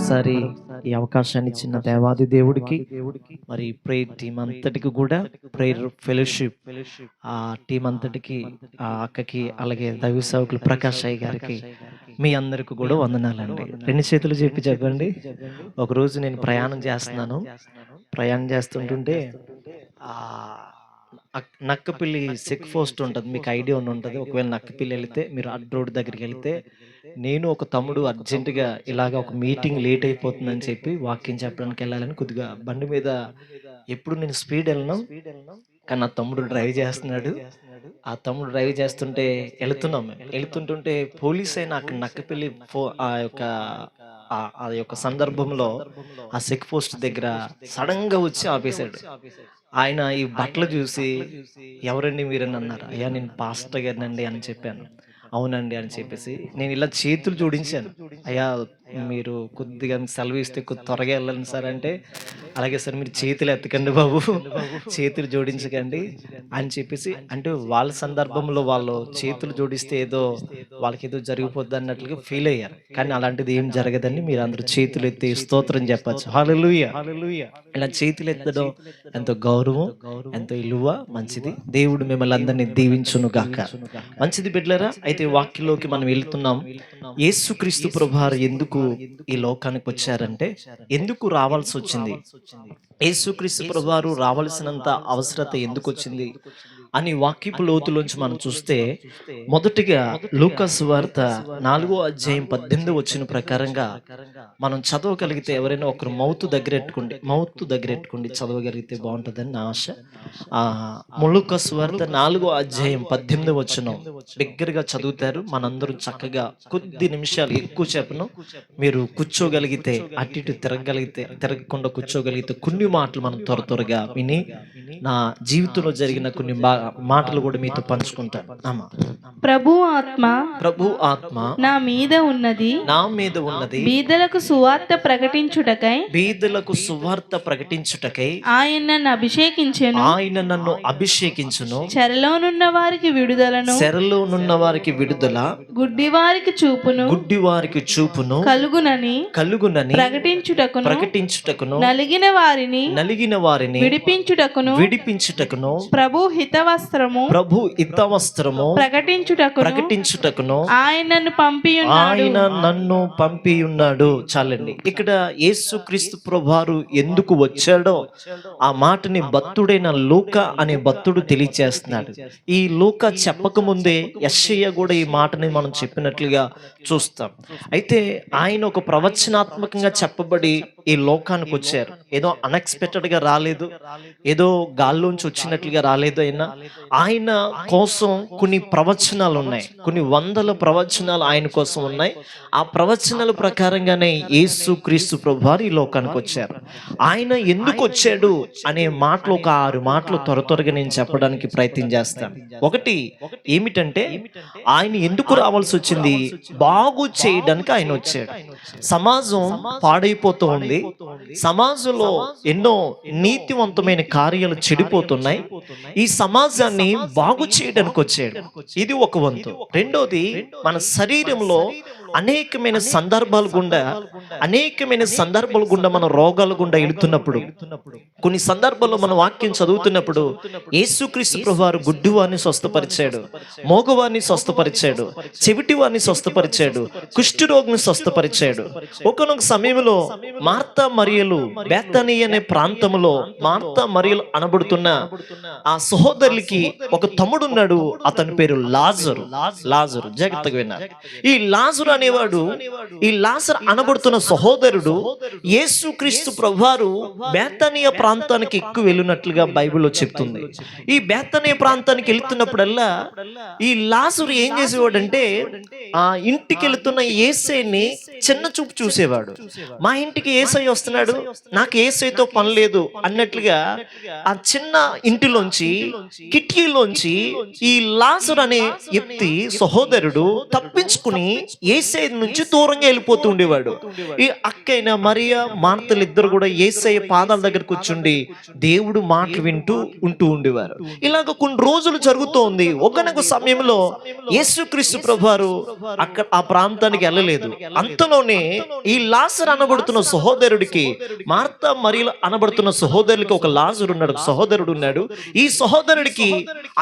మరొకసారి ఈ అవకాశాన్ని ఇచ్చిన దేవాది దేవుడికి, మరి ప్రేయర్ టీం అంతటికి కూడా, ప్రేయర్ ఫెలోషిప్ ఆ టీం అంతటికి, ఆ అక్కకి, అలాగే దైవ సేవకులు ప్రకాష్ అయ్య గారికి, మీ అందరికి కూడా వందనాలండి. రెండు చేతులు చెప్పండి. ఒకరోజు నేను ప్రయాణం చేస్తుంటుంటే ఆ నక్కపిల్లి చెక్ పోస్ట్ ఉంటుంది, మీకు ఐడియా ఉంటుంది. ఒకవేళ నక్కపిల్లి వెళితే మీరు అడ్ రోడ్ దగ్గరికి వెళితే, నేను ఒక తమ్ముడు అర్జెంటుగా ఇలాగ ఒక మీటింగ్ లేట్ అయిపోతుందని చెప్పి వాక్యం చెప్పడానికి వెళ్ళాలని కొద్దిగా బండి మీద, ఎప్పుడు నేను స్పీడ్ వెళ్ళను, కానీ నా తమ్ముడు డ్రైవ్ చేస్తున్నాడు. ఆ తమ్ముడు డ్రైవ్ చేస్తుంటే వెళుతుంటుంటే పోలీస్ అయినా అక్కడ నక్కపిల్లి ఆ యొక్క సందర్భంలో ఆ చెక్ పోస్ట్ దగ్గర సడన్ గా వచ్చి ఆపేశాడు. ఆయన ఈ బట్టలు చూసి, ఎవరండి మీరని అన్నారు. అయ్యా నేను పాస్టర్ గారినండి అని చెప్పాను. అవునండి అని చెప్పేసి నేను ఇలా చేతులు జోడించాను. అయ్యా మీరు కొద్దిగా సెలవు ఇస్తే కొద్ది త్వరగా వెళ్ళండి సార్ అంటే, అలాగే సార్ మీరు చేతులు ఎత్తకండి బాబు, చేతులు జోడించకండి అని చెప్పేసి, అంటే వాళ్ళ సందర్భంలో వాళ్ళు చేతులు జోడిస్తే ఏదో వాళ్ళకి ఏదో జరిగిపోద్ది అన్నట్లుగా ఫీల్ అయ్యారు. కానీ అలాంటిది ఏం జరగదని మీరు అందరూ చేతులు ఎత్తి స్తోత్రం చెప్పచ్చు. హల్లెలూయా. ఇలా చేతులు ఎత్తడం ఎంతో గౌరవం, ఎంతో విలువ, మంచిది. దేవుడు మిమ్మల్ని అందరినీ దీవించును గాక. మంచిది బిడ్డలారా. అయితే వాక్యంలోకి మనం వెళ్తున్నాం. యేసుక్రీస్తు ప్రభువారు ఎందుకు ఈ లోకానికి వచ్చారంటే, ఎందుకు రావాల్సి వచ్చింది, యేసుక్రీస్తు ప్రభువారు రావాల్సినంత అవసరత ఎందుకు వచ్చింది అని వాక్యపు లోతులోంచి మనం చూస్తే, మొదటిగా లూకా సువార్త 4వ అధ్యాయం 18 వచ్చిన ప్రకారంగా మనం చదవగలిగితే, ఎవరైనా ఒకరు మౌత్ దగ్గర ఎట్టుకోండి చదవగలిగితే బాగుంటుందని నా ఆశ. లూకా సువార్త 4వ అధ్యాయం 18 వచనం దగ్గరగా చదువుతారు. మనందరూ చక్కగా కొద్ది నిమిషాలు, ఎక్కువ చెప్పను, మీరు కూర్చోగలిగితే, అటు ఇటు తిరగకుండా కూర్చోగలిగితే కొన్ని మాటలు మనం త్వరగా విని, నా జీవితంలో జరిగిన కొన్ని మాటలు కూడా మీతో పంచుకుంటాను. ప్రభు ఆత్మ నా మీద ఉన్నది, బీదలకు సువార్త ప్రకటించుటకై ఆయన నన్ను అభిషేకించెను, చెరలోనున్న వారికి విడుదల, గుడ్డి వారికి చూపును కలుగునని ప్రకటించుటకును, నలిగిన వారిని విడిపించుటకును, ప్రభు హితవస్త్రము ప్రకటించుటకును ఆయన నన్ను పంపి ఉన్నాడు. చాలండి. ఇక్కడ యేసుక్రీస్తు ప్రభువారు ఎందుకు వచ్చాడో ఆ మాటని భక్తుడైన లూకా అనే భక్తుడు తెలియచేస్తున్నాడు. ఈ లూకా చెప్పకముందే యెషయా కూడా ఈ మాటని మనం చెప్పినట్లుగా చూస్తాం. అయితే ఆయన ఒక ప్రవచనాత్మకంగా చెప్పబడి ఈ లోకానికి వచ్చారు. ఏదో అన్ఎక్స్పెక్టెడ్ గా రాలేదు, ఏదో గాల్లోంచి వచ్చినట్లుగా రాలేదు. ఆయన కోసం కొన్ని ప్రవచనాలు ఉన్నాయి, కొన్ని వందల ప్రవచనాలు ఆయన కోసం ఉన్నాయి. ఆ ప్రవచనాల ప్రకారంగానే యేసుక్రీస్తు ప్రభువారు ఈ లోకానికి వచ్చారు. ఆయన ఎందుకు వచ్చాడు అనే మాటలు ఒక 6 మాటలు త్వరగా నేను చెప్పడానికి ప్రయత్నం చేస్తాను. ఒకటి ఏమిటంటే, ఆయన ఎందుకు రావాల్సి వచ్చింది, బాగు చేయడానికి ఆయన వచ్చాడు. సమాజం పాడైపోతూ ఉంది, సమాజంలో ఎన్నో నీతివంతమైన కార్యాలు చెడిపోతున్నాయి. ఈ సమాజాన్ని బాగు చేయడానికి వచ్చాడు. ఇది ఒక వంతు. రెండోది, మన శరీరంలో అనేకమైన సందర్భాల గుండా మన రోగాల గుండా వెళుతున్నప్పుడు, కొన్ని సందర్భాల్లో మన వాక్యం చదువుతున్నప్పుడు, యేసుక్రీస్తు ప్రభువారు గుడ్డివారిని స్వస్థపరిచాడు, మోగవారిని స్వస్థపరిచాడు, చెవిటివారిని స్వస్థపరిచాడు, కుష్ఠరోగిని స్వస్థపరిచాడు. ఒకనొక సమయంలో మార్తా మరియలు బేతనీ అనే ప్రాంతంలో మార్తా మరియలు అనబడుతున్న ఆ సహోదరులకి ఒక తమ్ముడున్నాడు. అతని పేరు లాజరు. జాగ్రత్తగా విన్నారు. ఈ లాజరు అనేవాడు, ఈ లాజరు అనబడుతున్న సహోదరుడు యేసుక్రీస్తు ప్రభువారు బేతనియా ప్రాంతానికి ఎక్కువ వెళ్ళినట్లుగా బైబిల్లో చెప్తుంది. ఈ బేతనియా ప్రాంతానికి వెళ్తున్నప్పుడల్లా ఈ లాజరు ఏం చేసేవాడంటే, ఆ ఇంటికి వెళుతున్న యేసయ్యని చిన్న చూపు చూసేవాడు. మా ఇంటికి యేసయ్య వస్తున్నాడు, నాకు యేసయ్యతో పని లేదు అన్నట్లుగా ఆ చిన్న ఇంటిలోంచి, కిటికీలోంచి ఈ లాజరు అనే వ్యక్తి సహోదరుడు తప్పించుకుని యేసు యేసయ్య నుంచి దూరంగా వెళ్ళిపోతూ ఉండేవాడు. ఈ అక్కైన మరియా మార్తలు ఇద్దరు కూడా యేసయ్య పాదాల దగ్గర కూర్చుండి దేవుడు మాటలు వింటూ ఉండేవారు. ఇలాగ కొన్ని రోజులు జరుగుతోంది. ఒకనొక సమయంలో యేసుక్రీస్తు ప్రభువారు అక్కడ ఆ ప్రాంతానికి వెళ్ళలేదు. అంతలోనే ఈ లాజరు అనబడుతున్న సహోదరుడికి, మార్తా మరియలు అనబడుతున్న సహోదరుడికి ఒక లాజరు ఉన్నాడు, సహోదరుడు ఉన్నాడు. ఈ సహోదరుడికి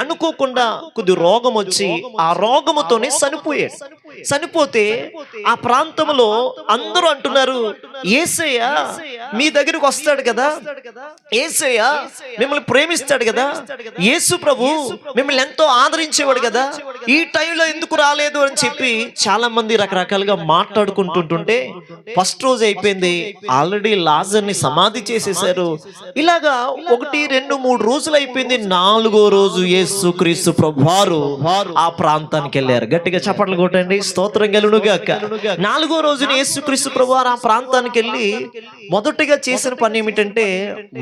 అనుకోకుండా కొద్ది రోగం వచ్చి ఆ రోగముతోనే చనిపోతే ఆ ప్రాంతంలో అందరూ అంటున్నారు, యేసయ్య మీ దగ్గరికి వస్తాడు కదా, యేసయ్య మిమ్మల్ని ప్రేమిస్తాడు కదా, యేసు ప్రభు మిమ్మల్ని ఎంతో ఆదరించేవాడు కదా, ఈ టైంలో ఎందుకు రాలేదు అని చెప్పి చాలా మంది రకరకాలుగా మాట్లాడుకుంటుంటుంటే ఫస్ట్ రోజు అయిపోయింది, ఆల్రెడీ లాజర్ని సమాధి చేసేసారు. ఇలాగా 1, 2, 3 రోజులు అయిపోయింది. 4వ రోజు యేసుక్రీస్తు ప్రభువారు ఆ ప్రాంతానికి వెళ్ళారు. గట్టిగా చప్పట్లు కొట్టండి, స్తోత్రం కలుగును గాక. 4వ రోజున యేసుక్రీస్తు ప్రభువారు ఆ ప్రాంతానికి వెళ్ళి మొదటిగా చేసిన పని ఏమిటంటే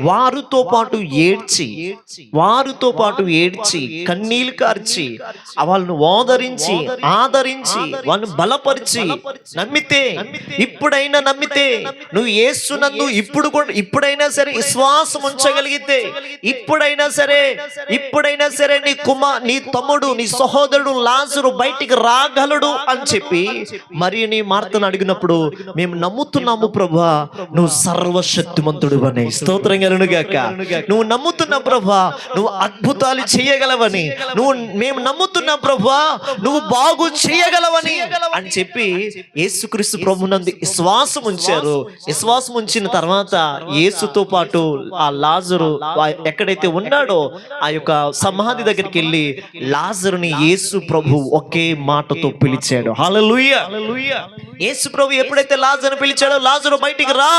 వారితో పాటు ఏడ్చి కన్నీళ్లు కార్చి వాళ్ళను ఓదరించి ఆదరించి వాళ్ళను బలపరిచి ఇప్పుడైనా నమ్మితే నువ్వు యేసునందు ఇప్పుడైనా సరే విశ్వాసం ఉంచగలిగితే ఇప్పుడైనా సరే నీ తమ్ముడు నీ సహోదరుడు లాజరు బయటికి రాగలడు అని చెప్పి మరియని మార్తను అడిగినప్పుడు మేము నమ్ముతున్నాము ప్రభువా నువ్వు సర్వశక్తిమంతుడు అని, స్తోత్రం కలుగును గాక. నువ్వు నమ్ముతున్నా ప్రభువా నువ్వు అద్భుతాలు చేయగలవని, మేము నమ్ముతున్నాం ప్రభువా నువ్వు బాగు చేయగలవని అని చెప్పి యేసుక్రీస్తు ప్రభునందు విశ్వాసం ఉంచారు. విశ్వాసం ఉంచిన తర్వాత యేసుతో పాటు ఆ లాజరు ఎక్కడైతే ఉన్నాడో ఆ యొక్క సమాధి దగ్గరికి వెళ్ళి లాజరుని యేసు ప్రభు ఒకే మాటతో పిలిచాడు. హల్లెలూయా. యేసు ప్రభు ఎప్పుడైతే లాజరుని పిలిచాడో లాజరు బయటికి రా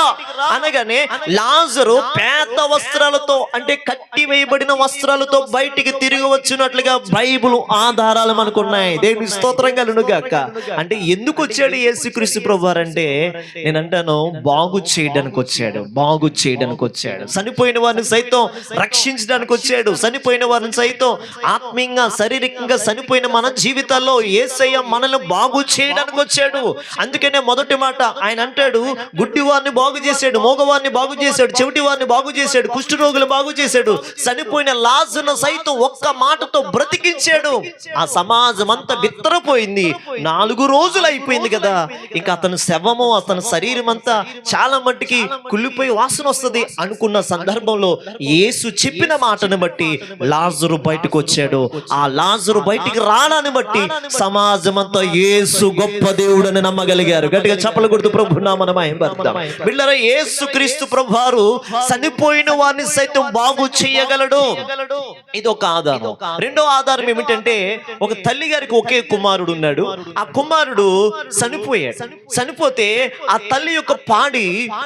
అనగానే లాజరు పేద వస్త్రాలతో అంటే కట్టి వేయబడిన వస్త్రాలతో బయటికి తిరిగి వచ్చినట్లుగా బైబిల్ ఆధారాలు మనకున్నాయి. దేవుని స్తోత్రం కలుగును గాక. అంటే ఎందుకు వచ్చాడు యేసుక్రీస్తు ప్రభువారు అంటే నేనంటాను బాగు చేయడానికి వచ్చాడు. చనిపోయిన వారిని సైతం రక్షించడానికి వచ్చాడు. చనిపోయిన వారిని సైతం ఆత్మీయంగా శారీరకంగా చనిపోయిన మన జీవితాల్లో యేసయ్య మనల్ని బాగు చేయడానికి వచ్చాడు. అందుకనే మొదటి మాట ఆయన అంటాడు, గుడ్డి వారిని బాగు చేశాడు, మోగవారిని బాగు చేశాడు, చెవిటి వారిని బాగు చేశాడు, కుష్ఠరోగులు బాగు చేశాడు, చనిపోయిన లాజరును సైతం ఒక్క మాటతో బ్రతికించాడు. ఆ సమాజం అంతా బిత్తరపోయింది. 4 రోజులు అయిపోయింది కదా, ఇంకా అతని శవము అతని శరీరం అంతా చాలా మట్టికి కుళ్ళిపోయి వాసన వస్తుంది అనుకున్న సందర్భంలో యేసు చెప్పిన మాటను బట్టి లాజరు బయటకు వచ్చాడు. ఆ లాజరు బయటికి రానాన్ని బట్టి సమాజం అంతా యేసు గొప్ప దేవుడని నమ్మగలిగారు. గట్టిగా చప్పలు కొడుతూ ప్రభు నామమున మహిమపడదాం. బిడ్డలారా, యేసుక్రీస్తు ప్రభువారు చనిపోయిన వారిని సైతం బాగు చేయగలడు. ఇది ఒక ఆధారం. రెండో ఆధారం ఏమిటంటే ఒక తల్లి గారికి ఒకే కుమారుడు ఉన్నాడు. ఆ కుమారుడు చనిపోతే ఆ తల్లి యొక్క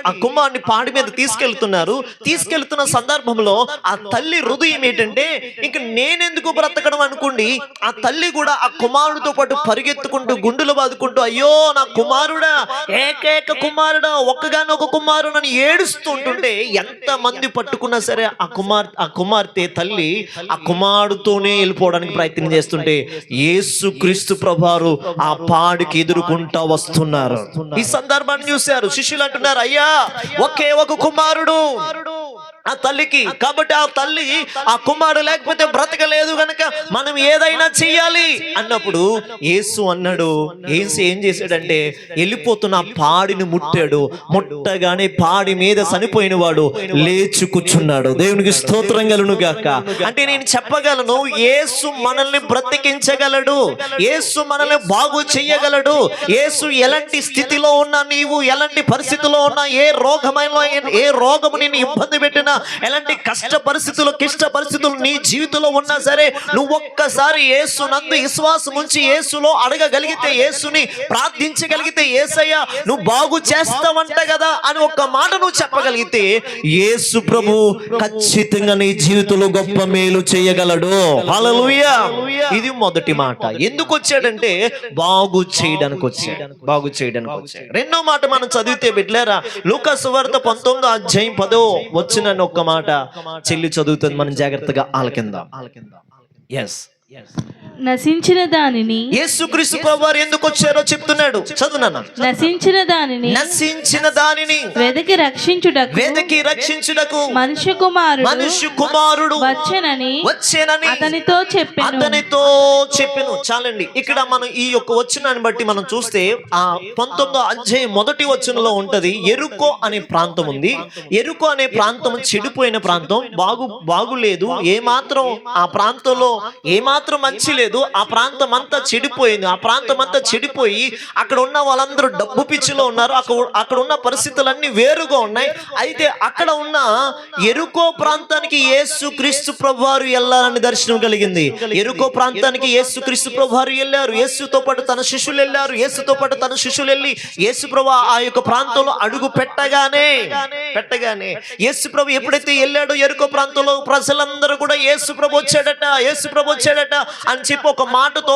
ఆ కుమారుని పాడి మీద తీసుకెళ్తున్న సందర్భంలో ఆ తల్లి హృదయం ఏంటంటే ఇంక నేనెందుకు బ్రతకడం అనుకోండి, ఆ తల్లి కూడా ఆ కుమారుడితో పాటు పరిగెత్తుకుంటూ గుండెలు బాదుకుంటూ అయ్యో నా కుమారుడా, ఏకైక కుమారుడా, ఒక్కగానొక కుమారుడు అని ఏడుస్తుంటుంటే ఎంత మంది పట్టుకున్నా సరే ఆ కుమార్తె తల్లి ఆ కుమారుడితోనే వెళ్ళిపోవడానికి ప్రయత్నం చేస్తుంటే యేసుక్రీస్తు ప్రభువారు ఆ పాడికి ఎదుర్కొంటా వస్తున్నారు. ఈ సందర్భాన్ని చూశారు. శిష్యులు అంటున్నారు, అయ్యా ఒకే ఒక కుమారుడు ఆ తల్లికి, కాబట్టి ఆ తల్లి ఆ కుమారుడు లేకపోతే బ్రతకలేదు గనక మనం ఏదైనా చెయ్యాలి అన్నప్పుడు యేసు అన్నాడు. యేసు ఏం చేశాడంటే వెళ్ళిపోతున్న పాడిని ముట్టగానే పాడి మీద చనిపోయిన వాడు లేచి కూర్చున్నాడు. దేవునికి స్తోత్రం కలుగును గాక. అంటే నేను చెప్పగలను, యేసు మనల్ని బ్రతికించగలడు, యేసు మనల్ని బాగు చెయ్యగలడు. యేసు ఎలాంటి స్థితిలో ఉన్నా, నీవు ఎలాంటి పరిస్థితిలో ఉన్నా, ఏ రోగము నేను ఇబ్బంది పెట్టినా, ఎలాంటి క్లిష్ట పరిస్థితులు నీ జీవితంలో ఉన్నా సరే నువ్వు ఒక్కసారి యేసు నందు విశ్వాసం ఉంచి యేసులో అడగగలిగితే, యేసుని ప్రార్థించగలిగితే యేసయ్య నువ్వు బాగు చేస్తావంట కదా అని ఒక్క మాట నువ్వు చెప్పగలిగితే యేసు ప్రభు ఖచ్చితంగా నీ జీవితంలో గొప్ప మేలు చేయగలడు. హల్లెలూయా. ఇది మొదటి మాట. ఎందుకు వచ్చాడంటే బాగు చేయడానికి వచ్చాడు. రెండో మాట మనం చదివితే బిడ్డలారా, లూకా సువార్త 19వ అధ్యాయం 10వ వచనం ఒక్క మాట చెల్లి చదువుతుంది, మనం జాగ్రత్తగా ఆలకిందాం. నశించిన దానిని యేసుక్రీస్తు ప్రభువారు ఎందుకు వచ్చారో చెప్తున్నాడు. చదువునా. నశించిన దానిని వెదకి రక్షించుటకు మనుష్య కుమారుడు వచ్చెనని అతనితో చెప్పెను. చాలండి. ఇక్కడ మనం ఈ యొక్క వచనాన్ని బట్టి మనం చూస్తే ఆ 19వ అధ్యాయం మొదటి వచనంలో ఉంటది, ఎరుకో అనే ప్రాంతం ఉంది. ఎరుకో అనే ప్రాంతం చెడిపోయిన ప్రాంతం, బాగులేదు. ఏమాత్రం ఆ ప్రాంతంలో ఏమాత్రం మంచి లేదు. ఆ ప్రాంతం అంతా చెడిపోయింది. ఆ ప్రాంతం అంతా చెడిపోయి అక్కడ ఉన్న వాళ్ళందరూ డబ్బు పిచ్చిలో ఉన్నారు. అక్కడ ఉన్న పరిస్థితులన్నీ వేరుగా ఉన్నాయి. అయితే అక్కడ ఉన్న ఎరుకో ప్రాంతానికి యేసుక్రీస్తు ప్రభువారు వెళ్ళాలని దర్శనం కలిగింది. ఎరుకో ప్రాంతానికి యేసుక్రీస్తు ప్రభువారు వెళ్ళారు. యేసుతో పాటు తన శిష్యులు వెళ్ళారు. యేసుతో పాటు తన శిష్యులు వెళ్ళి యేసు ప్రభు ఆ యొక్క ప్రాంతంలో అడుగు పెట్టగానే యేసు ప్రభు ఎప్పుడైతే వెళ్ళాడో ఎరుకో ప్రాంతంలో ప్రజలందరూ కూడా యేసు ప్రభు వచ్చాడట అని చెప్పి ఒక మాటతో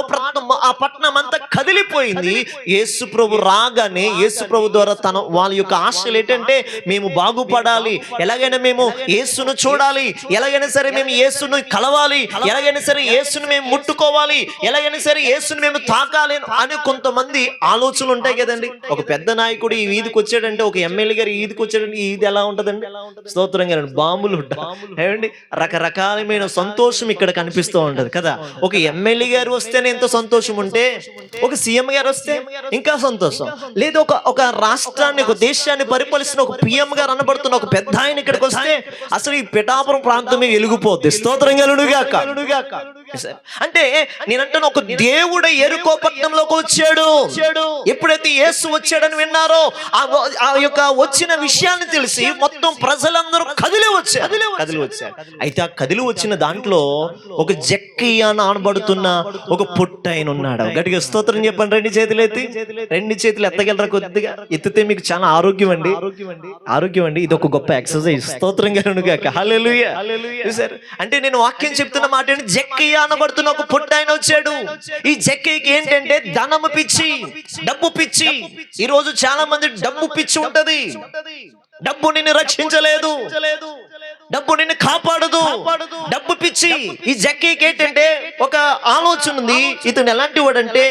ఆ పట్టణం అంతా కదిలిపోయింది. యేసు ప్రభు రాగానే యేసు ప్రభు ద్వారా వాళ్ళ యొక్క ఆశలు ఏంటంటే, మేము బాగుపడాలి, ఎలాగైనా మేము యేసును చూడాలి, ఎలాగైనా సరే మేము యేసును కలవాలి, ఎలాగైనా సరే యేసును మేము ముట్టుకోవాలి, ఎలాగైనా సరే యేసును మేము తాకాలి అని కొంతమంది ఆలోచనలు ఉంటాయి కదండి. ఒక పెద్ద నాయకుడు ఈ వీధికి వచ్చాడంటే, ఒక ఎమ్మెల్యే గారు ఈ వీధికి వచ్చాడంటే ఈ వీధి ఎలా ఉంటదండి? స్తోత్రం గారు, బాంబులు ఏమండి, రకరకాలమైన సంతోషం ఇక్కడ కనిపిస్తూ ఉంటది కదా. ఒక ఎమ్మెల్యే గారు వస్తేనే ఎంతో సంతోషం ఉంటే, ఒక సీఎం గారు వస్తే ఇంకా సంతోషం లేదు. ఒక రాష్ట్రాన్ని, ఒక దేశాన్ని పరిపాలిస్తున్న ఒక పిఎం గారు అనబడుతున్న ఒక పెద్ద ఆయన ఇక్కడికి వస్తే అసలు ఈ పిఠాపురం ప్రాంతమే వెలిగిపోద్ది. స్తోత్రం కలుగుగాక. అంటే నేనంటాను, ఒక దేవుడు ఎరుకో పట్టణంలోకి వచ్చాడు. ఎప్పుడైతే యేసు వచ్చాడని విన్నారో ఆ యొక్క వచ్చిన విషయాన్ని తెలిసి మొత్తం ప్రజలందరూ కదిలి వచ్చారు. అయితే ఆ కదిలి వచ్చిన దాంట్లో ఒక జక్కయ్య అనబడుతున్న ఒక పొట్టైన ఉన్నాడు. గట్టిగా స్తోత్రం చెప్పండి. రెండు చేతులు ఎత్తగలరా? కొద్దిగా ఎత్తితే మీకు చాలా ఆరోగ్యం అండి. ఇది ఒక గొప్ప ఎక్సర్సైజ్. స్తోత్రం గాక. హల్లెలూయా. అంటే నేను వాక్యం చెప్తున్న మాట ఏంటి, జక్కయ్య అనబడుతున్న ఒక పొట్టైన వచ్చాడు. ఈ జక్కయ్యకి ఏంటంటే ధనము పిచ్చి, డబ్బు పిచ్చి. ఈ రోజు చాలా మంది డబ్బు పిచ్చి ఉంటది. డబ్బు నిన్ను రక్షించలేదు, డబ్బు నిన్ను కాపాడదు, డబ్బు పిచ్చి. ఈ జక్కయ్యకి ఏంటంటే ఒక ఆలోచన ఉంది. ఇతను ఎలాంటి వాడంటే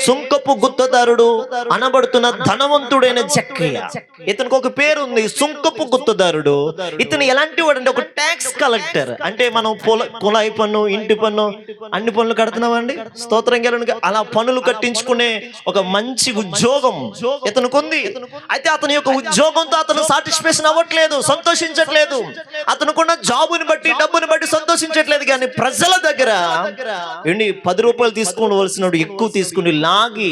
సుంకపు గుత్తదారుడు అనబడుతున్న ధనవంతుడైన జక్కయ్య. ఇతనికి ఒక పేరు ఉంది, సుంకపు గుత్తదారుడు. ఇతను ఎలాంటి వాడంటే ఒక ట్యాక్స్ కలెక్టర్. అంటే మనం కుళాయి పన్ను, ఇంటి పన్ను, అన్ని పనులు కడుతున్నామండి. స్తోత్రం గెలను. అలా పనులు కట్టించుకునే ఒక మంచి ఉద్యోగం ఇతనికి ఉంది. అయితే అతని యొక్క ఉద్యోగంతో అతను సాటిస్ఫాక్షన్ అవ్వట్లేదు, సంతోషించట్లేదు. అతనుకున్న జాబుని బట్టి, డబ్బుని బట్టి సంతోషించట్లేదు. కానీ ప్రజల దగ్గర 10 రూపాయలు తీసుకోవలసిన ఎక్కువ తీసుకుని లాగి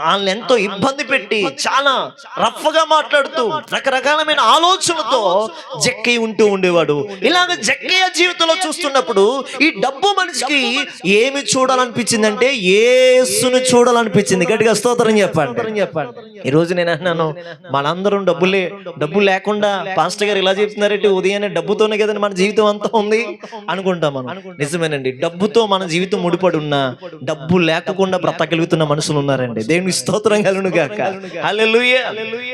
వాళ్ళని ఎంతో ఇబ్బంది పెట్టి చాలా రఫ్గా మాట్లాడుతూ రకరకాలమైన ఆలోచనలతో జక్కయ్య ఉంటూ ఉండేవాడు. ఇలాగ జక్కయ్య జీవితంలో చూస్తున్నప్పుడు ఈ డబ్బు మనిషికి ఏమి చూడాలనిపించిందంటే యేసును చూడాలనిపించింది. గట్టిగా స్తోత్రం చెప్పండి. ఈ రోజు నేను అన్నాను, మనందరం డబ్బు లేకుండా పాస్టర్ గారు ఇలా చెప్తున్నారంటే ఉదయాన్నే డబ్బుతోనే కదండి మన జీవితం అంతా ఉంది అనుకుంటాం మనం. నిజమేనండి, డబ్బుతో మన జీవితం ముడిపడి ఉన్నా డబ్బు లేకుండా బ్రతకగలుగుతున్న మనుషులు ఉన్నారండి. దేవుని స్తోత్రం కలుగును గాక. హల్లెలూయా.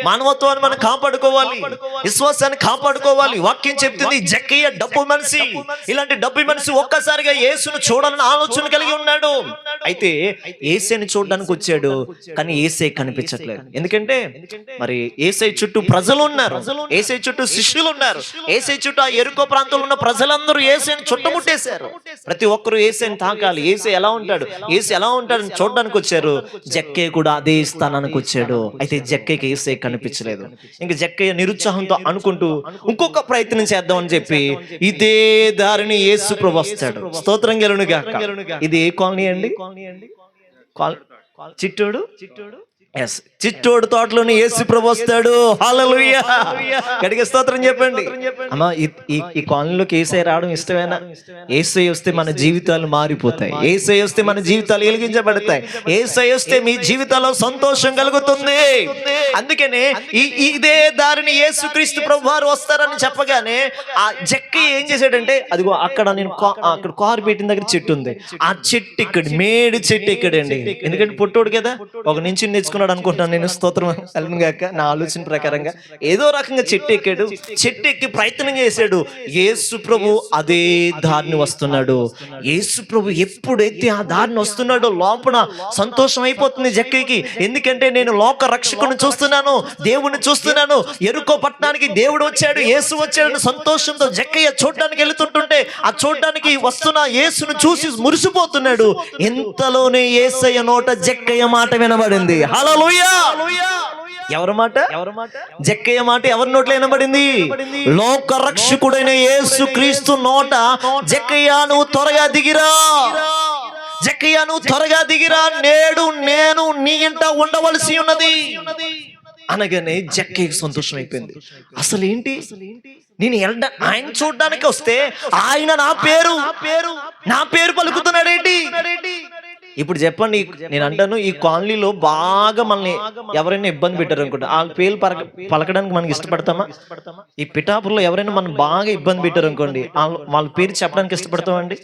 మానవత్వాన్ని మనం కాపాడుకోవాలి, విశ్వాసాన్ని కాపాడుకోవాలి. వాక్యం చెప్తుంది జక్కయ్య డబ్బు మనిషి. ఇలాంటి డబ్బు మనిషి ఒక్కసారిగా యేసును చూడాలని ఆలోచన కలిగి ఉన్నాడు. అయితే యేసుని చూడడానికి వచ్చాడు, కానీ యేసే కనిపించట్లేదు. ఎందుకంటే మరి యేసే చుట్టూ ప్రజలు ఉన్నారు, యేసే చుట్టూ శిష్యులు ఉన్నారు, యేసే చుట్టూ ఆ ఎరుకో ప్రాంతంలో ఉన్న ప్రజలందరూ యేసుని చుట్టుముట్టేశారు. ప్రతి ఒక్కరు యేసుని తాకాలి, యేసు ఎలా ఉంటాడు అని చూడడానికి వచ్చారు. జక్కయ్య కూడా అదే స్థానానికి వచ్చాడు. అయితే జక్కయ్యకి యేసే కనిపించలేదు. ఇంకా జక్కయ్య నిరుత్సాహంతో అనుకుంటూ ఇంకొక ప్రయత్నం చేద్దామని చెప్పి ఇదే దారిని యేసు ప్రభు వస్తాడు. స్తోత్రం కలుగును గాక. ఇది ఏ కాలనీ అండి? చిట్టోడు. చిట్టోడు తోటలోని యేసు ప్రభు వస్తాడు. హల్లెలూయా. గట్టిగా స్తోత్రం చెప్పండి. అమ్మా, ఈ కాలనీలోకి యేసయ్య రావడం ఇష్టమేనా? యేసయ్య వస్తే మన జీవితాలు మారిపోతాయి. యేసయ్య వస్తే మన జీవితాలు వెలిగించబడతాయి. యేసయ్య వస్తే మీ జీవితాల్లో సంతోషం కలుగుతుంది. అందుకనే ఇదే దారిని యేసుక్రీస్తు ప్రభు వారు వస్తారని చెప్పగానే ఆ జక్కయ్య ఏం చేశాడంటే, అదిగో అక్కడ అక్కడ కారు పెట్టిన దగ్గర చెట్టు ఉంది. ఆ చెట్టు ఇక్కడ, మేడి చెట్టు ఇక్కడండి. ఎందుకంటే పుట్టోడు కదా, ఒక నుంచి నేర్చుకున్నాడు. ఎక్కేస్తున్నాడు అనుకుంటున్నాను నేను. స్తోత్రం కలుగును గాక. నా ఆలోచన ప్రకారంగా ఏదో రకంగా చెట్టు ఎక్కాడు. చెట్టు ఎక్కి ప్రయత్నం చేశాడు. యేసు ప్రభు అదే దారిని వస్తున్నాడు. యేసు ప్రభు ఎప్పుడైతే ఆ దారిని వస్తున్నాడో లోపల సంతోషం అయిపోతుంది జక్కయ్యకి. ఎందుకంటే నేను లోక రక్షకుని చూస్తున్నాను, దేవుని చూస్తున్నాను. యెరికో పట్టణానికి దేవుడు వచ్చాడు, యేసు వచ్చాడు. సంతోషంతో జక్కయ్య చూడడానికి వెళుతుంటుంటే ఆ చూడడానికి వస్తున్న యేసును చూసి మురిసిపోతున్నాడు. ఇంతలోనే యేసయ్య నోట జక్కయ్య మాట వినబడింది. హల్లెలూయా. ఎవరి మాట? జక్కయ్య మాట ఎవరి నోట్లో వినబడింది? లోక రక్షకుడైన యేసు క్రీస్తు నోట, జక్కయ్య నువ్వు త్వరగా దిగిరా, జక్కయ్య నువ్వు త్వరగా దిగిరా, నేడు నేను నీ ఇంట ఉండవలసి ఉన్నది అనగానే జక్కయ్యకి సంతోషం అయిపోయింది. అసలు ఏంటి, నేను ఆయన చూడడానికి వస్తే ఆయన నా పేరు పలుకుతున్నాడేంటి? ఇప్పుడు చెప్పండి, నేను అంటాను ఈ కాలనీలో బాగా మనల్ని ఎవరైనా ఇబ్బంది పెట్టారు అనుకుంటా, వాళ్ళ పేరు పలకడానికి మనకి ఇష్టపడతామా? ఈ పిఠాపురంలో ఎవరైనా మనం బాగా ఇబ్బంది పెట్టారు అనుకోండి, వాళ్ళ పేరు చెప్పడానికి ఇష్టపడతామండి?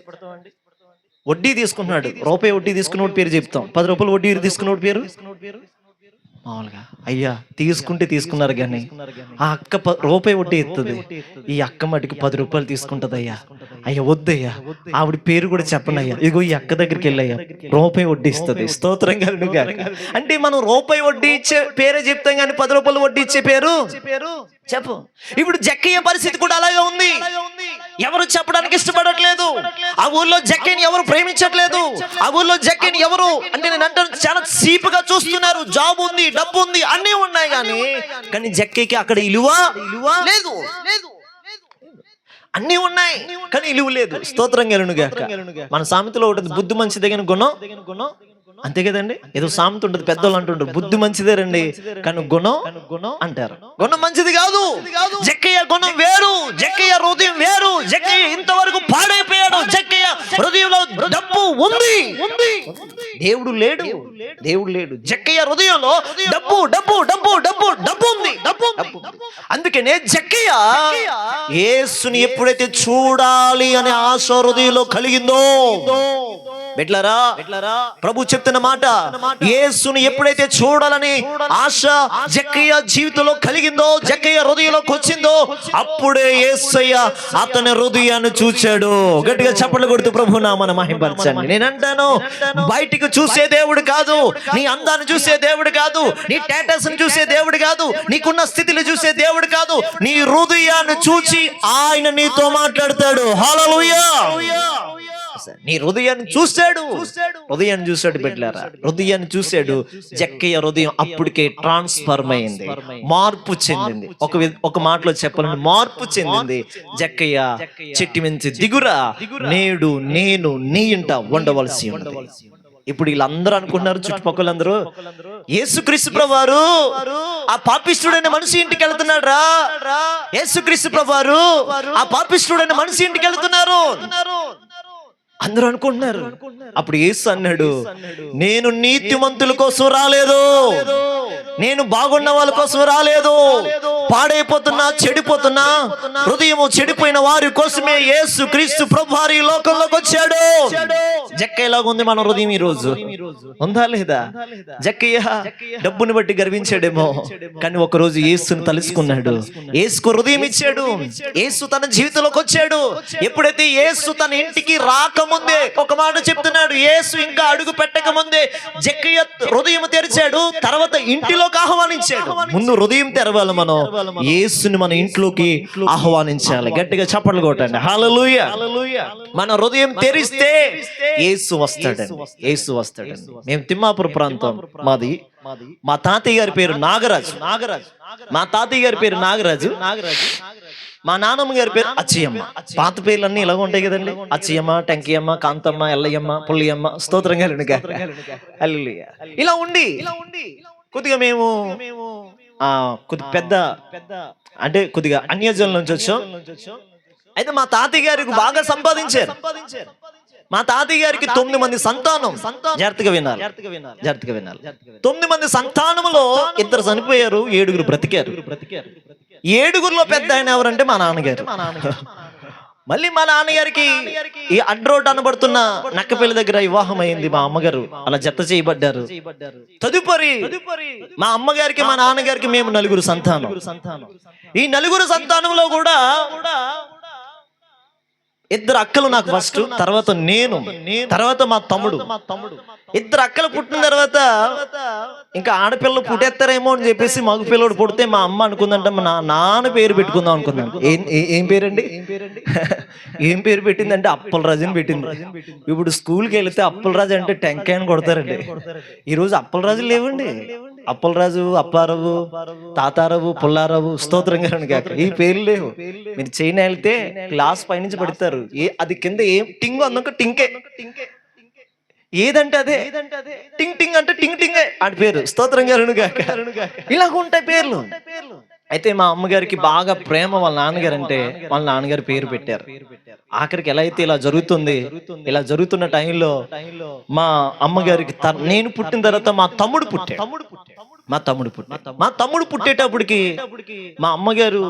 వడ్డీ తీసుకుంటున్నాడు, రూపాయి వడ్డీ తీసుకున్నోడు పేరు చెప్తాం. 10 రూపాయలు వడ్డీ తీసుకున్నోడు పేరు మామూలుగా అయ్యా తీసుకుంటే తీసుకున్నారు, కానీ ఆ అక్క రూపాయి వడ్డీ ఎత్తుంది, ఈ అక్క మటుకు 10 రూపాయలు తీసుకుంటది. అయ్యా వద్దయ్యా, ఆవిడ పేరు కూడా చెప్పండి అయ్యా, ఇగో ఈ అక్క దగ్గరికి వెళ్ళయ్యా రూపాయి వడ్డీ ఇస్తుంది. స్తోత్రం కలుగును గాక. అంటే మనం రూపాయి వడ్డీ ఇచ్చే పేరే చెప్తాం, కానీ 10 రూపాయలు వడ్డీ ఇచ్చే పేరు చెప్పు. ఇప్పుడు జక్కయ్య పరిస్థితి కూడా అలాగే ఉంది. ఎవరు చెప్పడానికి ఇష్టపడట్లేదు. ఆ ఊర్లో జక్కయ్యని ఎవరు ప్రేమించట్లేదు. ఆ ఊర్లో జక్కయ్యని ఎవరు అంటే నేను అంటాను చాలా చీపుగా చూస్తున్నారు. జాబ్ ఉంది, డబ్బు ఉంది, అన్నీ ఉన్నాయి, కానీ జక్కయ్యకి అక్కడ ఇలువ లేదు. అన్నీ ఉన్నాయి కానీ ఇలువ లేదు. స్తోత్రం కలుగును గాక. మన సామెతలో ఉంటుంది, బుద్ధి మంచిదే కానీ గుణం అంతే కదండి. ఏదో సామెత ఉంటుంది, పెద్దోళ్ళు అంటుంటారు బుద్ధి మంచిదే రండి కానీ గుణం అంటారు. గుణం మంచిది కాదు. జక్కయ్య గుణం వేరు, జక్కయ్య హృదయం వేరు. జక్కయ్య ఇంతవరకు పాడైపోయాడు. జక్కయ్య హృదయంలో డబ్బు ఉంది, దేవుడు లేడు. జక్కయ్య హృదయంలో డబ్బు ఉంది. అందుకనే జక్కయ్య యేసుని ఎప్పుడైతే చూడాలి అనే ఆశ హృదయంలో కలిగిందో, బిడ్డలారా ప్రభు చెప్తున్న మాట, యేసుని ఎప్పుడైతే చూడాలని ఆశ జక్కయ్య జీవితంలో కలిగిందో, జక్కయ్య హృదయంలోకి వచ్చిందో, అప్పుడే యేసయ్య అతని హృదయాన్ని చూచాడు. గట్టిగా చప్పట్లు కొడుతూ ప్రభు నామమున మహిమపరచండి. నేను అంటాను, బయటికి చూసే దేవుడు కాదు, నీ అందాన్ని చూసే దేవుడు కాదు, నీ స్టేటస్ ని చూసే దేవుడు కాదు, నీకున్న స్థితిని చూసే దేవుడు కాదు, నీ హృదయాన్ని చూచి ఆయన నీతో మాట్లాడతాడు. హల్లెలూయా. నీ హృదయాన్ని చూశాడు బిడ్డలారా, హృదయాన్ని చూశాడు. జక్కయ్య హృదయం అప్పటికే ట్రాన్స్ఫర్మ్ అయింది, మార్పు చెందింది. ఒక మాటలో చెప్పాలంటే మార్పు చెందింది. జక్కయ్య చెట్టు మించి దిగురా, నేడు నేను నీ ఇంట ఉండవలసి ఉన్నది. ఇప్పుడు వీళ్ళందరూ అనుకుంటున్నారు, చుట్టుపక్కలందరూ, యేసుక్రీస్తు ప్రభువారు ఆ పాపిష్ఠుడైన మనిషి ఇంటికి వెళ్తున్నాడు రా, యేసుక్రీస్తు ప్రభువారు ఆ పాపిష్ఠుడైన మనిషి ఇంటికి వెళ్తున్నారు అందరూ అనుకుంటున్నారు. అప్పుడు యేసు అన్నాడు, నేను నీతిమంతుల కోసం రాలేదు, నేను బాగున్న వాళ్ళ కోసం రాలేదు, పాడైపోతున్నా చెడిపోతున్నా హృదయము చెడిపోయిన వారి కోసమే యేసు క్రీస్తు ప్రభువారు ఈ లోకంలోకి వచ్చాడు. జక్కయ్యలాగా ఉంది మన హృదయం ఈ రోజు, ఉందా లేదా? జక్కయ్య డబ్బుని బట్టి గర్వించాడేమో, కానీ ఒక రోజు యేసుని తలుసుకున్నాడు, యేసుకు హృదయం ఇచ్చాడు, యేసు తన జీవితంలోకి వచ్చాడు. ఎప్పుడైతే యేసు తన ఇంటికి రాకముందే, ఒక మాట చెప్తున్నాడు, యేసు ఇంకా అడుగు పెట్టక ముందే జక్కయ్య హృదయం తెరిచాడు, తర్వాత ఇంటిలోకి ఆహ్వానించాడు. ముందు హృదయం తెరవాలి, మనం యేసుని మన ఇంట్లోకి ఆహ్వానించాలి. గట్టిగా చప్పట్లు కొట్టండి. హల్లెలూయా. మన హృదయం తెరిస్తే యేసు వస్తాడండి. మేము తిమ్మాపురం ప్రాంతం మాది. మా తాతయ్య గారి పేరు నాగరాజు. మా నాన్నమ్మ గారి పేరు అచ్చయ్యమ్మ. పాత పేర్లన్నీ ఇలాగ ఉంటాయి కదండి, అచ్చయ్యమ్మ, టెంకియమ్మ, కాంతమ్మ, ఎల్లయ్యమ్మ, పుల్లియమ్మ. స్తోత్రం కలుగును గాక. హల్లెలూయా. ఇలా ఉండి కొద్దిగా మేము కొద్ది పెద్ద అంటే కొద్దిగా అన్యజనుల నుంచి వచ్చాం. అయితే మా తాతయ్య గారికి బాగా సంపాదించారు. మా తాతయ్య గారికి 9 మంది సంతానం. జాగ్రత్తగా వినాలి. 9 మంది సంతానంలో 2 చనిపోయారు, 7 బ్రతికారు. 7లో పెద్ద ఆయన ఎవరంటే మా నాన్నగారు. మళ్ళీ మా నాన్నగారికి ఈ అడ్రోడ్ అనబడుతున్న నక్కపల్లి దగ్గర వివాహం అయింది. మా అమ్మగారు అలా జత చేయబడ్డారు. తదుపరి మా అమ్మగారికి మా నాన్నగారికి మేము నలుగురు సంతానం. ఈ నలుగురు సంతానంలో కూడా ఇద్దరు అక్కలు నాకు ఫస్ట్, తర్వాత నేను, తర్వాత మా తమ్ముడు. ఇద్దరు అక్కలు పుట్టిన తర్వాత ఇంకా ఆడపిల్లలు పుట్టేస్తారేమో అని చెప్పేసి మగ పిల్లడు పుడితే మా అమ్మ అనుకుందంటే మా నాన్న పేరు పెట్టుకుందాం అనుకున్నాను. ఏం పేరండి? ఏం పేరు పెట్టిందంటే అప్పలరాజు అని పెట్టింది. ఇప్పుడు స్కూల్కి వెళితే అప్పలరాజు అంటే టెంకాయని కొడతారండి. ఈరోజు అప్పలరాజులు లేవండి. అప్పలరాజు, అప్పారావు, తాతారావు, పుల్లారావు, స్తోత్రం గారు కాక ఈ పేర్లు లేవు. మీరు చైనా వెళ్తే క్లాస్ పైనుంచి పడతారు. అది కింద ఏం టింగ్ అందక టింకే, ఏదంటే అదే టింగ్ టింగ్ అంటే టింగ్ టింగే ఆడి పేరు. స్తోత్రం గారు కాక ఇలాగ ఉంటాయి పేర్లు. అయితే మా అమ్మగారికి బాగా ప్రేమ వాళ్ళ నాన్నగారు అంటే వాళ్ళ నాన్నగారు పేరు పెట్టారు. ఆఖరికి ఎలా అయితే ఇలా జరుగుతున్న టైంలో మా అమ్మగారికి నేను పుట్టిన తర్వాత మా తమ్ముడు పుట్టేటప్పటికి మా అమ్మగారు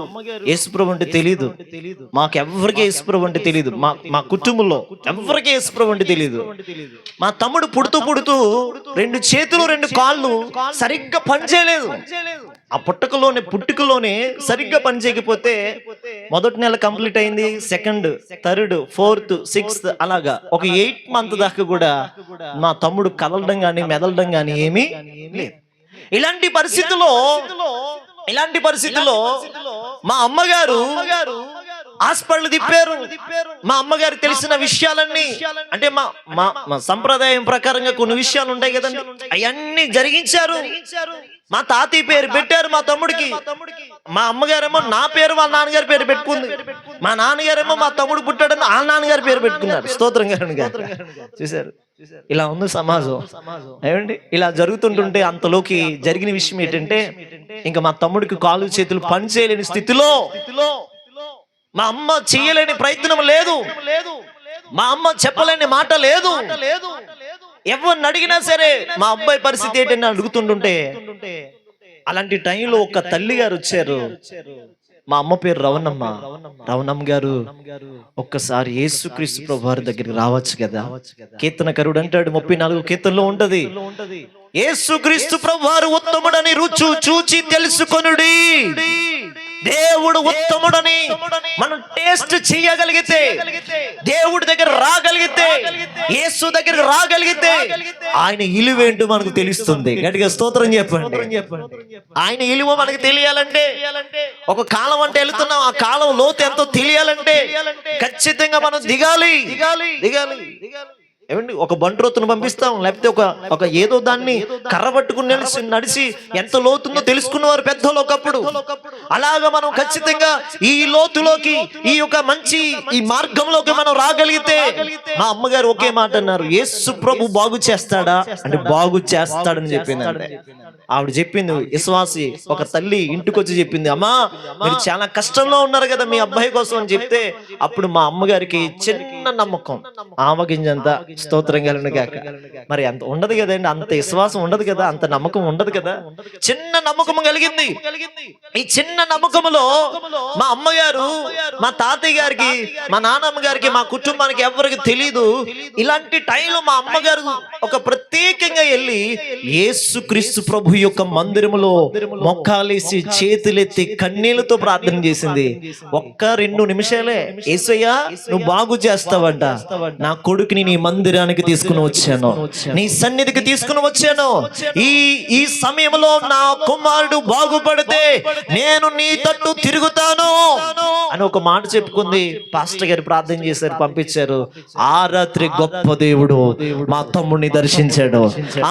యేసుప్రభు అంటే తెలియదు. మాకు ఎవరికి యేసుప్రభు అంటే తెలియదు. మా కుటుంబంలో ఎవరికి యేసుప్రభు అంటే తెలియదు. మా తమ్ముడు పుడుతూ 2 చేతులు 2 కాళ్ళు సరిగ్గా పనిచేయలేదు. ఆ పుట్టుకలోనే సరిగ్గా పని చేయకపోతే మొదటి నెల కంప్లీట్ అయింది, 2nd, 3rd, 4th, 6th అలాగా ఒక 8 month దాకా కూడా మా తమ్ముడు కదలడం గాని మెదలడం గాని ఏమీ లేదు. ఇలాంటి పరిస్థితుల్లో మా అమ్మగారు హాస్పిటల్ తిప్పారు. మా అమ్మగారు తెలిసిన విషయాలన్నీ అంటే మా సంప్రదాయం ప్రకారంగా కొన్ని విషయాలు ఉంటాయి కదండి, అవన్నీ జరిగించారు. మా తాతయ్య పేరు పెట్టారు మా తమ్ముడికి. మా అమ్మగారేమో నా పేరు వాళ్ళ నాన్నగారి పేరు పెట్టుకుంది. మా నాన్నగారేమో మా తమ్ముడు పుట్టాడని వాళ్ళ నాన్నగారి పేరు పెట్టుకున్నారు. స్తోత్రం గారు చూశారు. ఇలా ఉంది సమాజం ఏమండి. ఇలా జరుగుతుంటుంటే అంతలోకి జరిగిన విషయం ఏంటంటే ఇంకా మా తమ్ముడికి కాలు చేతులు పని చేయలేని స్థితిలో మా అమ్మ చేయలేని ప్రయత్నం లేదు, మా అమ్మ చెప్పలేని మాట లేదు. ఎవరిని అడిగినా సరే మా అబ్బాయి పరిస్థితి ఏంటని అడుగుతుంటుంటే అలాంటి టైంలో ఒక తల్లి గారు వచ్చారు. మా అమ్మ పేరు రవణమ్మ గారు ఒక్కసారి యేసుక్రీస్తు ప్రభు వారి దగ్గరికి రావచ్చు కదా. కీర్తనకరుడు అంటాడు 34 కీర్తనలో ఉంటది, యేసుక్రీస్తు ప్రభు వారు ఉత్తముడని రుచి చూచి తెలుసుకొనుడి. దేవుడు ఉత్తముడని మనం టేస్ట్ చేయగలిగితే, దేవుడి దగ్గర రాగలిగితే, యేసు దగ్గర రాగలిగితే ఆయన ఇలువేంటో మనకు తెలుస్తుంది. గట్టిగా స్తోత్రం చెప్పండి. ఆయన ఇలువ మనకు తెలియాలంటే, ఒక కాలం అంటే వెళుతున్నాం, ఆ కాలం లోతు ఎంతో తెలియాలంటే ఖచ్చితంగా మనం దిగాలి. ఏమండి, ఒక బంట్రోతును పంపిస్తాం, లేకపోతే ఒక ఏదో దాన్ని కర్ర పట్టుకుని నడిచి ఎంత లోతుందో తెలుసుకున్నవారు పెద్దలు ఒకప్పుడు. అలాగా మనం ఖచ్చితంగా ఈ లోతులోకి, ఈ యొక్క మంచి ఈ మార్గంలోకి మనం రాగలిగితే, మా అమ్మగారు ఒకే మాట అన్నారు, యేసు ప్రభు బాగు చేస్తాడా అంటే బాగు చేస్తాడని చెప్పింది. అంటే ఆవిడ చెప్పింది, విశ్వాసి ఒక తల్లి ఇంటికి వచ్చి చెప్పింది, అమ్మా మీరు చాలా కష్టంలో ఉన్నారు కదా మీ అబ్బాయి కోసం అని చెప్తే, అప్పుడు మా అమ్మగారికి చిన్న నమ్మకం, ఆమగింజంతా స్తోత్రం కలను గాక. మరి అంత ఉండదు కదండి, అంత విశ్వాసం ఉండదు కదా, అంత నమ్మకం ఉండదు కదా. చిన్న నమ్మకం కలిగింది. ఈ చిన్న నమ్మకములో మా అమ్మగారు, మా తాతయ్య గారికి, మా నాన్నమ్మ గారికి, మా కుటుంబానికి ఎవరికి తెలియదు. ఇలాంటి టైంలో మా అమ్మగారు ఒక ప్రత్యేకంగా వెళ్ళి యేసుక్రీస్తు ప్రభు యొక్క మందిరములో మొక్కాలేసి చేతులెత్తి కన్నీళ్లతో ప్రార్థన చేసింది. 1-2 నిమిషాలే, యేసయ్యా నువ్వు బాగు చేస్తావంట, నా కొడుకుని నీ మందిరానికి తీసుకుని వచ్చాను, నీ సన్నిధికి తీసుకుని వచ్చాను. ఈ సమయంలో నా కుమారుడు బాగుపడితే నేను నీ తట్టు తిరుగుతాను అని ఒక మాట చెప్పుకుంది. పాస్టర్ గారు ప్రార్థన చేశారు, పంపించారు. ఆ రాత్రి గొప్ప దేవుడు మా తమ్ముడిని దర్శించాడు.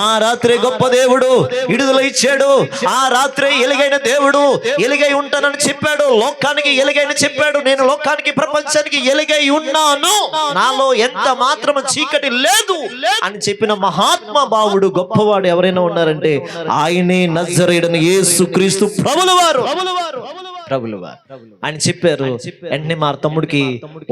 ఆ రాత్రి గొప్ప దేవుడు విడుదల ఇచ్చాడు. ఆ రాత్రి ఎలుగైన దేవుడు ఎలుగై ఉంటానని చెప్పాడు, లోకానికి ఎలుగైన చెప్పాడు. నేను లోకానికి, ప్రపంచానికి ఎలుగై ఉన్నాను, నాలో ఎంత మాత్రం చీకటి లేదు అని చెప్పిన మహాత్మా భావుడు, గొప్పవాడు ఎవరైనా ఉన్నారంటే ఆయనే నజరేయుడైన యేసుక్రీస్తు ప్రభులవారు అని చెప్పారు. వెంటనే మా తమ్ముడికి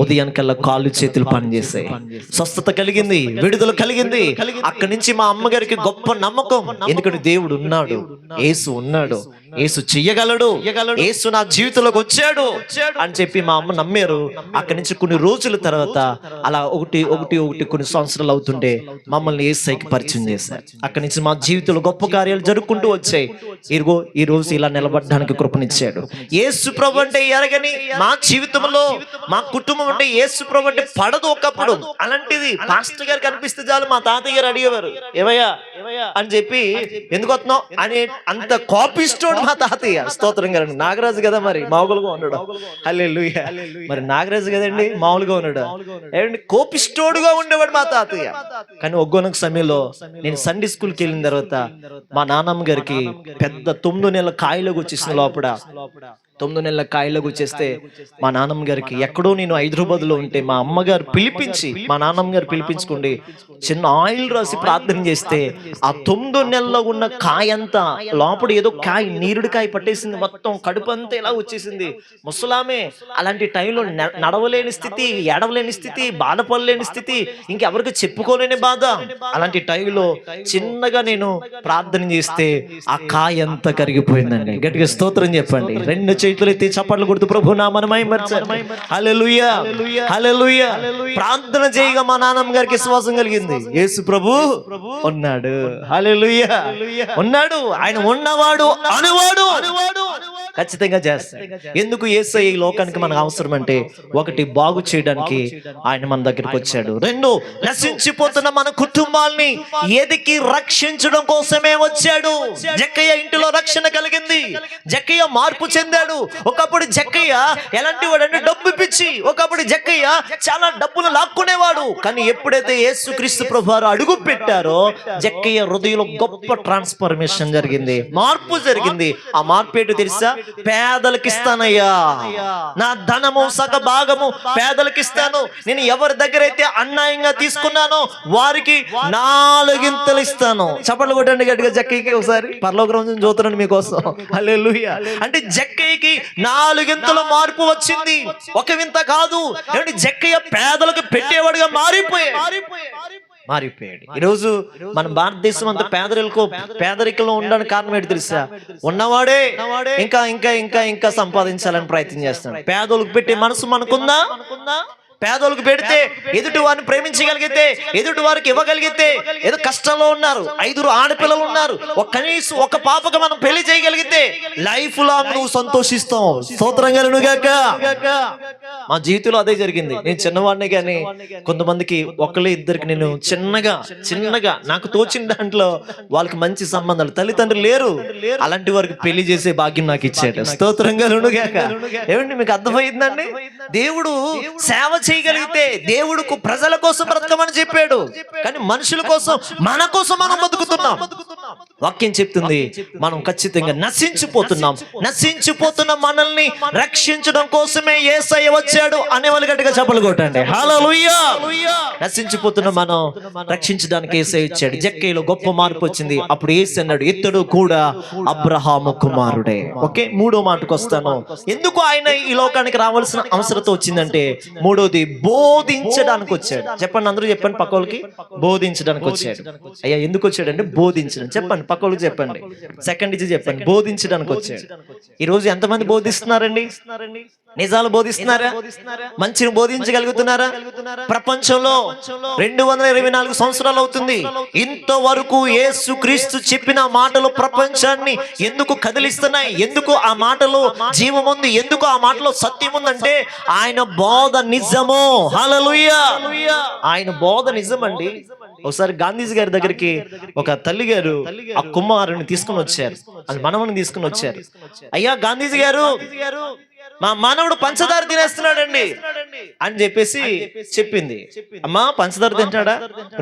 ఉదయానికల్లా కాళ్ళు చేతులు పనిచేసాయి, స్వస్థత కలిగింది, విడుదల కలిగింది. అక్కడి నుంచి మా అమ్మగారికి గొప్ప నమ్మకం, ఎందుకంటే దేవుడు ఉన్నాడు, యేసు ఉన్నాడు, యేసు చెయ్యగలడు, యేసు నా జీవితంలోకి వచ్చాడు అని చెప్పి మా అమ్మ నమ్మారు. అక్కడి నుంచి కొన్ని రోజుల తర్వాత అలా ఒకటి కొన్ని సంవత్సరాలు అవుతుంటే మమ్మల్ని యేసయ్యకి పరిచయం చేశారు. అక్కడి నుంచి మా జీవితంలో గొప్ప కార్యాలు జరుగుకుంటూ వచ్చాయి. ఇదిగో ఈ రోజు ఇలా నిలబడడానికి కృపనిచ్చాడు. యేసు ప్రభు అంటే ఎరగని మా జీవితంలో, మా కుటుంబం అంటే యేసు ప్రభు అంటే పడదు ఒకప్పుడు. అలాంటిది పాస్టర్ గారు కనిపిస్తే చాలు మా తాతయ్య గారు అడిగేవారు, ఏవయ్యా అని చెప్పి, ఎందుకు వస్తున్నావు అని. అంత కోపిస్తోడు మా తాతయ్య. స్తోత్రం గారు. నాగరాజు కదా మరి మామూలుగా ఉన్నాడు. హల్లెలూయా. మరి నాగరాజు కదండి మామూలుగా ఉన్నాడు. ఏమండి కోపిస్తోడుగా ఉండేవాడు మా తాతయ్య. కానీ ఒగ్గొనొక సమయంలో నేను సండే స్కూల్కి వెళ్ళిన తర్వాత మా నాన్నమ్మ గారికి పెద్ద 9 నెలల కాయలకు వచ్చేసిన లోపల 9 నెలల కాయలకు వచ్చేస్తే మా నాన్నమ్మ గారికి ఎక్కడో నేను హైదరాబాద్లో ఉంటే మా అమ్మగారు పిలిపించి, మా నాన్నమ్మ గారు పిలిపించుకోండి చిన్న ఆయిల్ రాసి ప్రార్థన చేస్తే ఆ 9 నెలల్లో ఉన్న కాయ అంతా లోపల ఏదో కాయ నీరుడి కాయ పట్టేసింది. మొత్తం కడుపు అంతా ఇలా వచ్చేసింది. ముసలామే. అలాంటి టైంలో నడవలేని స్థితి, ఏడవలేని స్థితి, బాధపడలేని స్థితి, ఇంకెవరికి చెప్పుకోలేని బాధ. అలాంటి టైంలో చిన్నగా నేను ప్రార్థన చేస్తే ఆ కాయ అంతా కరిగిపోయిందండి. గట్టిగా స్తోత్రం చెప్పండి. 2 చేతులు ఎత్తి చప్పట్లు కొడుతూ ప్రభు నామమును మహిమపరచండి. హల్లెలూయా, హల్లెలూయా. ప్రార్థన చేయగా మా నాన్నమ్మ గారికి విశ్వాసం కలిగింది. యేసు ప్రభు ఉన్నాడు. హల్లెలూయా. ఉన్నాడు. ఆయన ఉన్నవాడు అనువాడు ఖచ్చితంగా చేస్తాడు. ఎందుకు యేసయ్య ఈ లోకానికి మనకు అవసరం అంటే, 1 బాగు చేయడానికి ఆయన మన దగ్గరికి వచ్చాడు. 2 నశించిపోతున్న మన కుటుంబాల్ని ఎదికి రక్షించడం కోసమే వచ్చాడు. జక్కయ్య ఇంటిలో రక్షణ కలిగింది. జక్కయ్య మార్పు చెందాడు. ఒకప్పుడు జక్కయ్య ఎలాంటి వాడంటే డబ్బు పిచ్చి. ఒకప్పుడు జక్కయ్య చాలా డబ్బులు లాక్కునేవాడు. కానీ ఎప్పుడైతే యేసుక్రీస్తు ప్రభువారు అడుగు పెట్టారో జక్కయ్య హృదయంలో గొప్ప ట్రాన్స్ఫర్మేషన్ జరిగింది, మార్పు జరిగింది. ఆ మార్పు ఏంటో తెలుసా? పేదలకు ఇస్తానయ్యా, నా ధనము సగ భాగము పేదలకు ఇస్తాను. నేను ఎవరి దగ్గర అయితే అన్యాయంగా తీసుకున్నానో వారికి 4 ఇస్తాను. చప్పట్లు కొట్టండి గట్టిగా జక్కయ్యకి ఒకసారి. పరలోక రోజున చూస్తున్నాను మీకోసం. హల్లెలూయా. అంటే జక్కయ్యకి 4 మార్పు వచ్చింది. ఒక వింత కాదు. ఏమంటే జక్కయ్య పేదలకు పెట్టేవాడుగా మారిపోయాడు. ఈరోజు మన భారతదేశం అంతా పేదరికంలో ఉండడానికి కారణం ఏంటి తెలుసా? ఉన్నవాడే ఇంకా ఇంకా ఇంకా ఇంకా సంపాదించాలని ప్రయత్నం చేస్తాడు. పేదోళ్ళకి పెట్టే మనసు మనకుందా? పేదోళ్ళకి పెడితే ఎదుటి వారిని ప్రేమించగలిగితే, ఎదుటి వారికి ఇవ్వగలిగితే, ఏదో కష్టంలో ఉన్నారు, 5 ఆడపిల్లలు ఉన్నారు, కనీసం ఒక పాపకు మనం పెళ్లి చేయగలిగితే లైఫ్ లాంగ్ నువ్వు సంతోషిస్తావు. స్తోత్రంగా గాక. మా జీవితంలో అదే జరిగింది. నేను చిన్నవాడిని, కానీ కొంతమందికి 1-2 నేను చిన్నగా నాకు తోచిన దాంట్లో వాళ్ళకి మంచి సంబంధాలు, తల్లిదండ్రులు లేరు, అలాంటి వారికి పెళ్లి చేసే భాగ్యం నాకు ఇచ్చాడు. స్తోత్రంగా గాక. ఏమండి మీకు అర్థమైందండి? దేవుడు సేవ చేయగలిగితే, దేవుడుకు ప్రజల కోసం బ్రతకమని చెప్పాడు, కానీ మనుషుల కోసం, మన కోసం మనం బతుకుతున్నాం. వాక్యం చెప్తుంది మనం ఖచ్చితంగా నశించిపోతున్న మనల్ని రక్షించడం కోసమే యేసయ్య వచ్చాడు అనేవాళ్ళు గట్టిగా చప్పట్లు కొట్టండి. హల్లెలూయా. నశించిపోతున్న మనం రక్షించడానికి యేసయ్య వచ్చాడు. జక్కయ్యలో గొప్ప మార్పు వచ్చింది. అప్పుడు యేసు అన్నాడు, ఇతడు కూడా అబ్రహాము కుమారుడే. ఓకే, 3వ మాటకు వస్తాను. ఎందుకు ఆయన ఈ లోకానికి రావాల్సిన అవసరత వచ్చిందంటే, 3వది బోధించడానికి వచ్చాడు. చెప్పండి, అందరూ చెప్పండి పక్కలకి. బోధించడానికి వచ్చాడు. అయ్యా ఎందుకు వచ్చాడంటే బోధించడం. చెప్పండి పక్కలకి, చెప్పండి. సెకండ్ ఇచ్చి చెప్పండి. బోధించడానికి వచ్చాడు. ఈ రోజు ఎంతమంది బోధిస్తున్నారండి? నిజాలు బోధిస్తున్నారా? మంచిని బోధించగలుగుతున్నారా? ప్రపంచంలో 224 సంవత్సరాలు అవుతుంది. ఇంతవరకు యేసుక్రీస్తు చెప్పిన మాటలు ప్రపంచాన్ని ఎందుకు కదిలిస్తున్నాయి? ఎందుకు ఆ మాటలో జీవం ఉంది? ఎందుకు ఆ మాటలో సత్యం ఉందంటే ఆయన బోధ నిజము. హల్లెలూయా. ఆయన బోధ నిజమండి. ఒకసారి గాంధీజీ గారి దగ్గరికి ఒక తల్లి గారు ఆ కుమారుని తీసుకుని వచ్చారు, అది మనవని తీసుకుని వచ్చారు. అయ్యా గాంధీజీ గారు, మా మానవుడు పంచదార తినేస్తున్నాడండి అని చెప్పేసి చెప్పింది. అమ్మా పంచదార తింటాడా?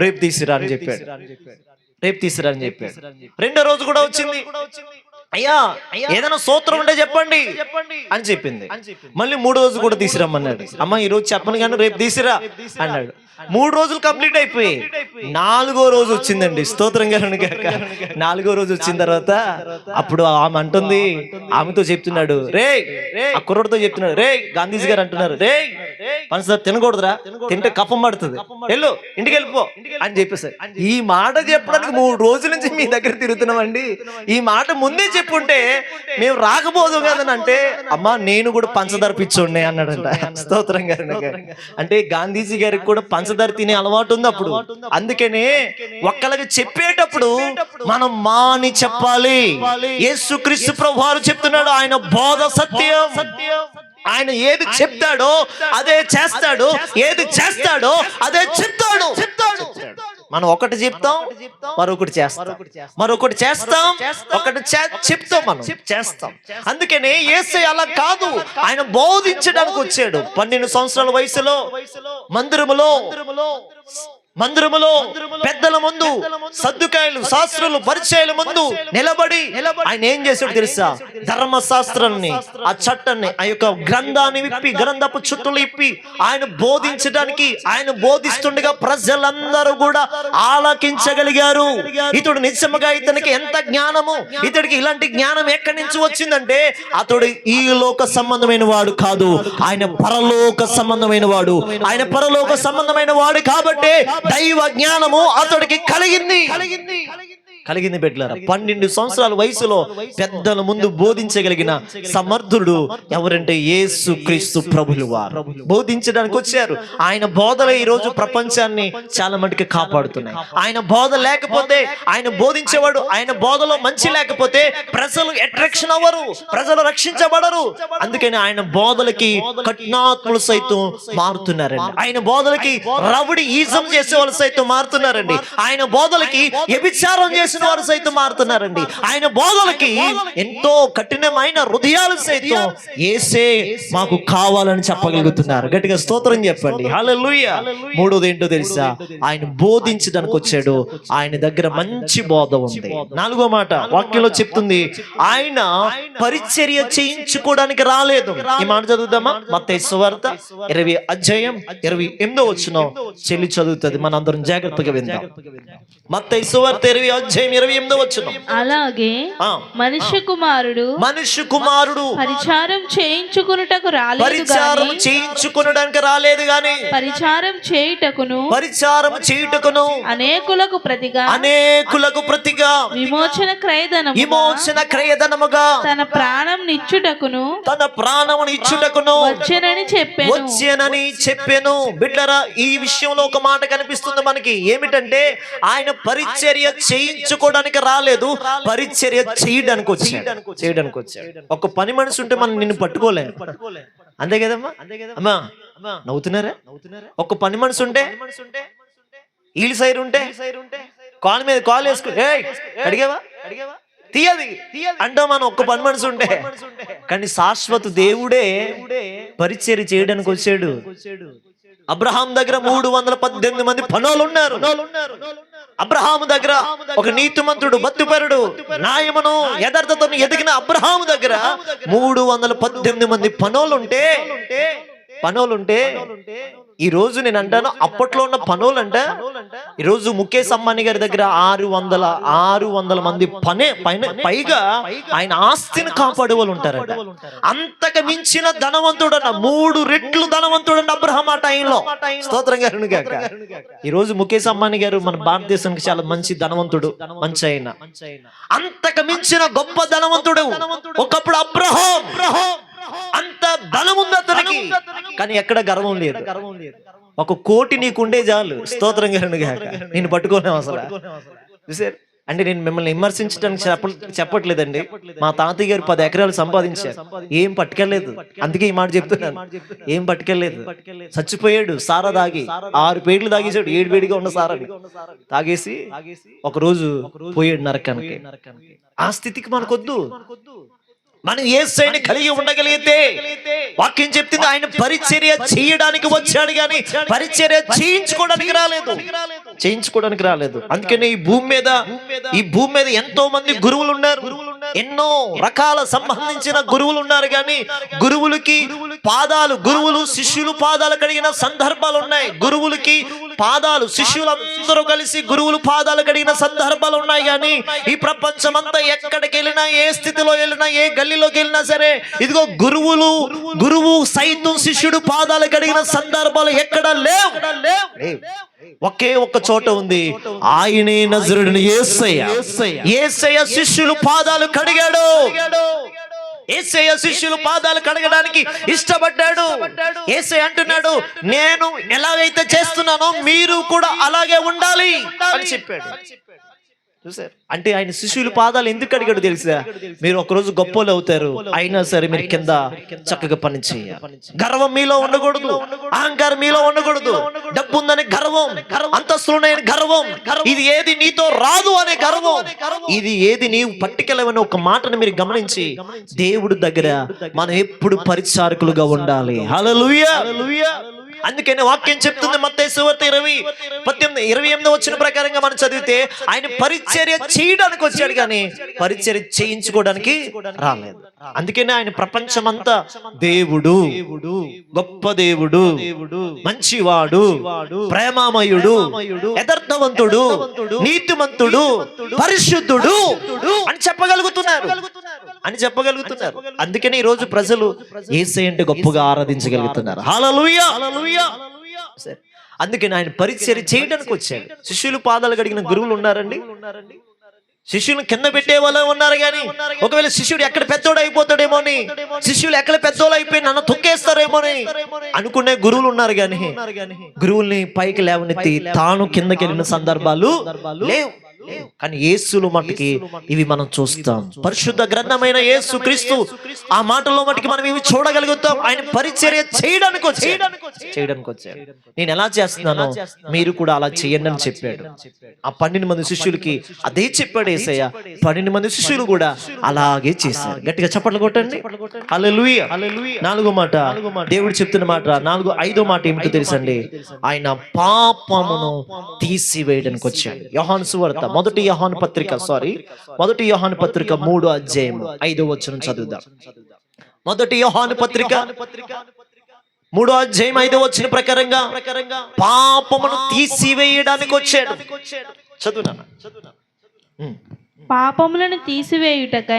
రేపు తీసిరా అని చెప్పాడు. రెండో రోజు కూడా వచ్చింది. అయ్యా ఏదైనా సూత్రం ఉంటే చెప్పండి అని చెప్పింది. మళ్ళీ 3వ రోజు కూడా తీసిరమ్మన్నాడు. అమ్మ ఈ రోజు చెప్పను కానీ రేపు తీసిరా అన్నాడు. 3 రోజులు కంప్లీట్ అయిపోయి 4వ రోజు వచ్చిందండి. స్తోత్రం కలుగును గాక. 4వ రోజు వచ్చిన తర్వాత అప్పుడు ఆమె అంటుంది, ఆమెతో చెప్తున్నాడు, రే ఆ కుర్రోడితో చెప్తున్నాడు, రే గాంధీజీ గారు అంటున్నారు, రే పంచదార తినకూడదురా, తింటే కఫం పడుతుంది, వెళ్ళు ఇంటికి వెళ్ళిపో అని చెప్పేసారు. ఈ మాట చెప్పడానికి 3 రోజుల నుంచి మీ దగ్గర తిరుగుతున్నామండి. ఈ మాట ముందే చెప్పుంటే మేము రాకపోదు కదని అంటే, అమ్మా నేను కూడా పంచదార పిచ్చోడినే అన్నాడంట. స్తోత్రం గారు. అంటే గాంధీజీ గారికి కూడా పంచదార తినే అలవాటు ఉంది అప్పుడు. అందుకనే ఒక్కళ్ళకి చెప్పేటప్పుడు మనం మాని చెప్పాలి. యేసుక్రీస్తు ప్రభువారు చెప్తున్నాడు, ఆయన బోధ సత్యం. ఆయన ఏది చెప్తాడో అదే చేస్తాడు, ఏది చేస్తాడో అదే చెప్తాడు. మనం ఒకటి చెప్తాం, మరొకటి చేస్తాం, మరొకటి చేస్తాం, ఒకటి చెప్తాం, మనం చేస్తాం. అందుకనే యేసయ్య అలా కాదు, ఆయన బోధించడానికి వచ్చాడు. 12 సంవత్సరాల వయసులో మందిరములో పెద్దల ముందు, సద్దుకాయలు, శాస్త్రులు, పరిచయాల ముందు నిలబడి ఆయన ఏం చేశాడు తెలుసా? ధర్మశాస్త్రాన్ని, ఆ చట్టాన్ని, ఆ యొక్క గ్రంథాన్ని విప్పి, గ్రంథపు చుట్టలు ఇప్పి ఆయన బోధించడానికి, ఆయన బోధిస్తుండగా ప్రజలందరూ కూడా ఆలకించగలిగారు. ఇతడు నిజముగా ఇతనికి ఎంత జ్ఞానము, ఇతడికి ఇలాంటి జ్ఞానం ఎక్కడి నుంచి వచ్చిందంటే అతడు ఈ లోక సంబంధమైన వాడు కాదు, ఆయన పరలోక సంబంధమైన వాడు. ఆయన పరలోక సంబంధమైన వాడు కాబట్టి దైవ జ్ఞానము అతడికి కలిగింది బిడ్డలారా. 12 సంవత్సరాల వయసులో పెద్దల ముందు బోధించగలిగిన సమర్థుడు ఎవరంటే యేసుక్రీస్తు ప్రభులు వారు. బోధించడానికి వచ్చారు. ఆయన బోధలు ఈ రోజు ప్రపంచాన్ని చాలా మటుకు కాపాడుతున్నాయి. ఆయన బోధ లేకపోతే, ఆయన బోధించేవాడు ఆయన బోధలో మంచి లేకపోతే ప్రజలు అట్రాక్షన్ అవ్వరు, ప్రజలు రక్షించబడరు. అందుకని ఆయన బోధలకి కఠినాత్ములు సైతం మారుతున్నారండి. ఆయన బోధలకి రౌడీ ఈజం చేసే వాళ్ళు సైతం మారుతున్నారండి. ఆయన బోధలకి వ్యభిచారం చేసే వారు సైతం మారుతున్నారండి. ఆయన బోధలకి ఎంతో కఠినమైన హృదయాలు సైతం యేసే మాకు కావాలని చెప్పగలుగుతున్నారు. గట్టిగా స్తోత్రం చెప్పండి. హల్లెలూయా. 3వది ఏంటో తెలుసా? ఆయన బోధించడానికి వచ్చాడు. ఆయన దగ్గర మంచి బోధ ఉంది. 4వ మాట వాక్యంలో చెప్తుంది, ఆయన పరిచర్య చేయించుకోవడానికి రాలేదు. ఈ మాట చదువుదామా? మత్తయి సువార్త 20 అధ్యాయం 28వ వచనం చెల్లి చదువుతుంది, మనందరం జాగ్రత్తగా విందాం. మత్తయి సువార్త 20 అధ్యాయం 28వ వచనం. అలాగే మనుష్య కుమారుడు పరిచారం చేయించుకొనుటకు రాలేదు గాని పరిచారం చేయుటకును అనేకులకు ప్రతిగా విమోచన క్రయధనముగా తన ప్రాణం నిచ్చుటకును వచ్చెనని చెప్పెను. బిడ్డరా, ఈ విషయంలో ఒక మాట కనిపిస్తుంది మనకి. ఏమిటంటే ఆయన పరిచర్య చేయించుకోవడానికి రాలేదు, పరిచర్య చేయడానికి వచ్చాడు. ఒక పని మనిషి ఉంటే మనం నిన్ను పట్టుకోలేము, అంతే కదమ్మా? అమ్మా నవ్వుతున్నారా? ఒక పని మనిషి ఉంటే, ఈల్ సైర్ ఉంటే, కాలు మీద కాలు వేసుకుని అడిగావా తీయది అంటే మనం ఒక్క పని మనిషి ఉంటే. కానీ శాశ్వత దేవుడే పరిచర్య చేయడానికి వచ్చాడు. అబ్రహాం దగ్గర 318 మంది పనోళ్ళు ఉన్నారు. అబ్రహాము దగ్గర ఒక నీతిమంతుడు, భక్తిపరుడు, న్యాయమును యథార్థతను ఎదిగిన అబ్రహాము దగ్గర 318 మంది పనోళ్ళుంటే ఈ రోజు నేను అంటాను, అప్పట్లో ఉన్న పనులంట ఈ రోజు ముఖేష్ అంబానీ గారి దగ్గర 600 మంది పైగా ఆయన ఆస్తిని కాపాడే వాళ్ళు ఉంటారంట. అంతకు మించిన ధనవంతుడన్న, 3 రెట్లు ధనవంతుడంట అబ్రహాం ఆ టైంలో. స్తోత్రం గారు గాక. ఈ రోజు ముఖేష్ అంబానీ గారు మన భారతదేశానికి చాలా మంచి ధనవంతుడు, మంచి ఆయన. అంతకు మించిన గొప్ప ధనవంతుడు ఒకప్పుడు అబ్రహాం. అంత ధనం ఉంది అతనికి, కానీ ఎక్కడ గర్వం లేదు. 1 కోటి నీకుండే చాలు. స్తోత్రం గారు గాక. నేను పట్టుకోలేము అసలు. చూసారు అంటే నేను మిమ్మల్ని విమర్శించడానికి చెప్పట్లేదండి. మా తాతయ్య గారు 10 ఎకరాలు సంపాదించారు, ఏం పట్టుకెళ్ళలేదు. అందుకే ఈ మాట చెప్తున్నాను, ఏం పట్టుకెళ్ళలేదు. చచ్చిపోయాడు సారా తాగి, 6 పేర్లు తాగేసాడు, 7 వేడిగా ఉన్న సారాని తాగేసి ఒక రోజు పోయాడు నరకానికి. ఆ స్థితికి మనకొద్దు. మనం యేసుని కలిగి ఉండగలిగితే, వాక్యం చెప్తుంది ఆయన పరిచర్య చేయడానికి వచ్చాడు కానీ పరిచర్య చేయించుకోవడానికి రాలేదు. అందుకని ఈ భూమి మీద ఎంతో మంది గురువులు ఉన్నారు. ఎన్నో రకాల సంబంధించిన గురువులు ఉన్నారు, కానీ గురువులు శిష్యులు పాదాలు కడిగిన సందర్భాలు ఉన్నాయి. గురువులకి పాదాలు, శిష్యులందరూ కలిసి గురువులు పాదాలు కడిగిన సందర్భాలు ఉన్నాయి. కానీ ఈ ప్రపంచమంతా ఎక్కడికి వెళ్ళినా, ఏ స్థితిలో వెళ్ళినా, ఏ గల్లీలోకి వెళ్ళినా సరే, ఇదిగో గురువు సైతం శిష్యుడు పాదాలు కడిగిన సందర్భాలు ఎక్కడ లేవు. ఒకే ఒక్క చోట ఉంది, ఆయనే నజరుడైన యేసయ్య శిష్యులు పాదాలు కడిగాడు. యేసయ్య శిష్యులు పాదాలు కడగడానికి ఇష్టపడ్డాడు. యేసయ్య అంటున్నాడు, నేను ఎలాగైతే చేస్తున్నానో మీరు కూడా అలాగే ఉండాలి అని చెప్పాడు. చూసారు అంటే ఆయన శిష్యులు పాదాలు ఎందుకు అడిగాడు తెలుసా? మీరు ఒకరోజు గొప్పలు అవుతారు, అయినా సరే మీరు కింద చక్కగా పని చేయాలి. గర్వం మీలో ఉండకూడదు, అహంకారం మీలో ఉండకూడదు. డబ్బు ఉందనే గర్వం, అంతస్తులున్నాయని గర్వం, ఇది ఏది నీతో రాదు అనే గర్వం, ఇది ఏది నీవు పట్టుకెళ్ళవని ఒక మాటను మీరు గమనించి దేవుడి దగ్గర మనం ఎప్పుడు పరిచారకులుగా ఉండాలి. హల్లెలూయా. అందుకని వాక్యం చెప్తుంది, మత్తయి సువార్త 20:28 వచ్చిన ప్రకారంగా మనం చదివితే, ఆయన పరిచర్య చేయడానికి వచ్చాడు కానీ పరిచర్య చేయించుకోవడానికి రాలేదు. అందుకని ఆయన ప్రపంచమంతా దేవుడు, గొప్ప దేవుడు, మంచివాడు, ప్రేమామయుడు, యథార్థవంతుడు, నీతిమంతుడు, పరిశుద్ధుడు అని చెప్పగలుగుతున్నారు. అందుకని ఈ రోజు ప్రజలు యేసయ్య అంటే గొప్పగా ఆరాధించగలుగుతున్నారు. హల్లెలూయా. అందుకని ఆయన పరిచర్య చేయడానికి వచ్చాడు. శిష్యులు పాదాలు కడిగిన గురువులు ఉన్నారండి, శిష్యులను కింద పెట్టే వాళ్ళు ఉన్నారు. కానీ ఒకవేళ శిష్యుడు ఎక్కడ పెద్దోడు అయిపోతాడేమో అని, శిష్యులు ఎక్కడ పెద్దోళ్ళు అయిపోయి నన్ను తొక్కేస్తారేమో అని అనుకునే గురువులు ఉన్నారు. కానీ గురువుల్ని పైకి లేవనెత్తి తాను కిందకి వెళ్ళిన సందర్భాలు లేవు. కానీ యేసులో మట్టుకి ఇవి మనం చూస్తాం. పరిశుద్ధ గ్రంథమైన యేసు క్రీస్తు ఆ మాటల్లో మట్టుకి మనం ఇవి చూడగలుగుతాం. ఆయన పరిచర్య చేయడానికి వచ్చాడు. నేను ఎలా చేస్తున్నానో మీరు కూడా అలా చేయండి అని చెప్పాడు. ఆ 12 మంది శిష్యులకి అదే చెప్పాడు యేసయ్య. 12 మంది శిష్యులు కూడా అలాగే చేశారు. గట్టిగా చప్పట్లు కొట్టండి. హల్లెలూయా. 4వ మాట దేవుడు చెప్తున్న మాట, 5వ మాట ఏమిటో తెలుసండి? ఆయన పాపమును తీసివేయడానికి వచ్చాడు. యోహాను సువార్త మొదటి యోహాను పత్రిక 3వ అధ్యాయం 5వ వచనం చదువుదాం. మొదటి యోహాను పత్రిక 3వ అధ్యాయం 5వ వచనం ప్రకారంగా పాపమును తీసివేయడానికి వచ్చాడు. చదువునా? పాపములను తీసివేయుటకై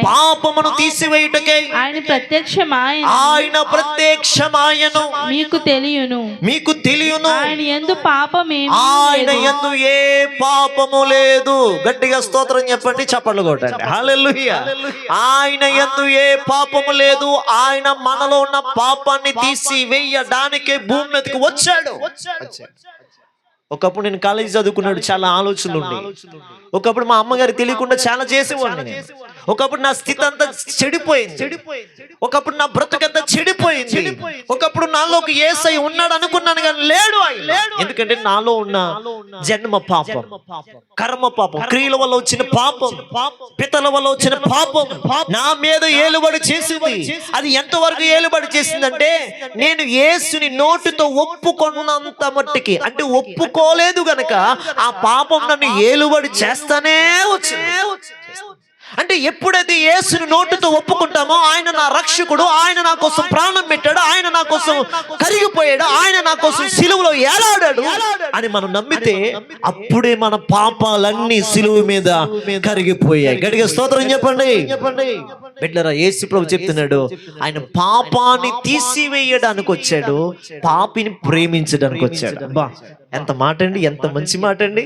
ఆయన ప్రత్యక్షమాయెను. మీకు తెలియను ఆయన యందు ఏ పాపము లేదు. గట్టిగా స్తోత్రం చెప్పండి, చప్పట్లు కొట్టండి. హల్లెలూయా. ఆయన యందు ఏ పాపము లేదు. ఆయన మనలో ఉన్న పాపాన్ని తీసివేయడానికి భూమి మీదకి వచ్చాడు. ఒకప్పుడు నేను కాలేజీ చదువుకున్నాడు, చాలా ఆలోచనలు ఉన్నాయి. ఒకప్పుడు మా అమ్మగారు తెలియకుండా చాలా చేసేవాడిని. ఒకప్పుడు నా స్థితి అంతా చెడిపోయింది. ఒకప్పుడు నా బ్రతుకంతా చెడిపోయింది. ఒకప్పుడు నాలోకి యేసయ్య ఉన్నాడు అనుకున్నాను కానీ లేడు. ఎందుకంటే నాలో ఉన్న జన్మ పాపం, కర్మ పాపం, క్రియల వల్ల వచ్చిన పాపం, పితల వల్ల వచ్చిన పాపం నా మీద ఏలుబడి చేసింది. అది ఎంతవరకు ఏలుబడి చేసిందంటే, నేను యేసుని నోటితో ఒప్పుకున్నంత మట్టికి, అంటే ఒప్పుకోలేదు గనక ఆ పాపం నన్ను ఏలుబడి చేస్తానే వచ్చింది. అంటే ఎప్పుడైతే యేసుని నోటితో ఒప్పుకుంటామో, ఆయన నా రక్షకుడు, ఆయన నా కోసం ప్రాణం పెట్టాడు, ఆయన నా కోసం కరిగిపోయాడు, ఆయన నా కోసం సిలువలో ఏలాడాడు అని మనం నమ్మితే, అప్పుడే మన పాపాలన్నీ సిలువ మీద కరిగిపోయాయి. గట్టిగా స్తోత్రం చెప్పండి. బిడ్డలారా, యేసు ప్రభు చెప్తున్నాడు, ఆయన పాపాన్ని తీసివేయడానికి వచ్చాడు, పాపిని ప్రేమించడానికి వచ్చాడు. అబ్బా, ఎంత మాట అండి, ఎంత మంచి మాట అండి.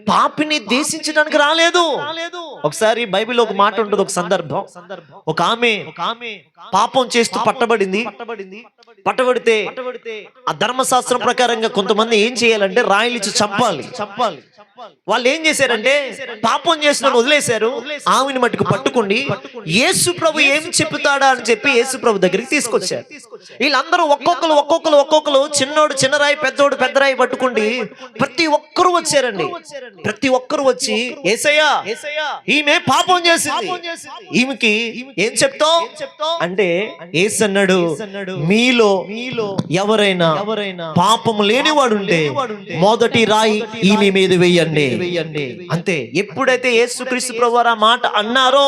పాపిని దేశించడానికి రాలేదు. ఒకసారి బైబిల్లో ఒక మాట ఉంటుంది, ఒక సందర్భం. ఒక ఆమె పాపం చేస్తూ పట్టబడితే ఆ ధర్మశాస్త్రం ప్రకారంగా కొంతమంది ఏం చేయాలంటే రాయిలిచ్చి చంపాలి. వాళ్ళు ఏం చేశారంటే, పాపం చేసిన వదిలేశారు, ఆమెను మట్టుకు పట్టుకుండి యేసు ప్రభు ఏం చెప్తాడా అని చెప్పి యేసు ప్రభు దగ్గరికి తీసుకొచ్చారు. వీళ్ళందరూ ఒక్కొక్కరు చిన్నోడు చిన్నరాయి, పెద్దోడు పెద్దరాయి పట్టుకుండి ప్రతి ఒక్కరు వచ్చారండి. ప్రతి ఒక్కరు వచ్చి, యేసయ్యా ఈమె పాపం చేసింది, ఈమెకి ఏం చెప్తావు అంటే, యేసు అన్నాడు, మీలో ఎవరైనా పాపం లేనివాడుంటే మొదటి రాయి ఈమె మీద వేయండి. అంతే. ఎప్పుడైతే యేసుక్రీస్తు ప్రభువారు ఆ మాట అన్నారో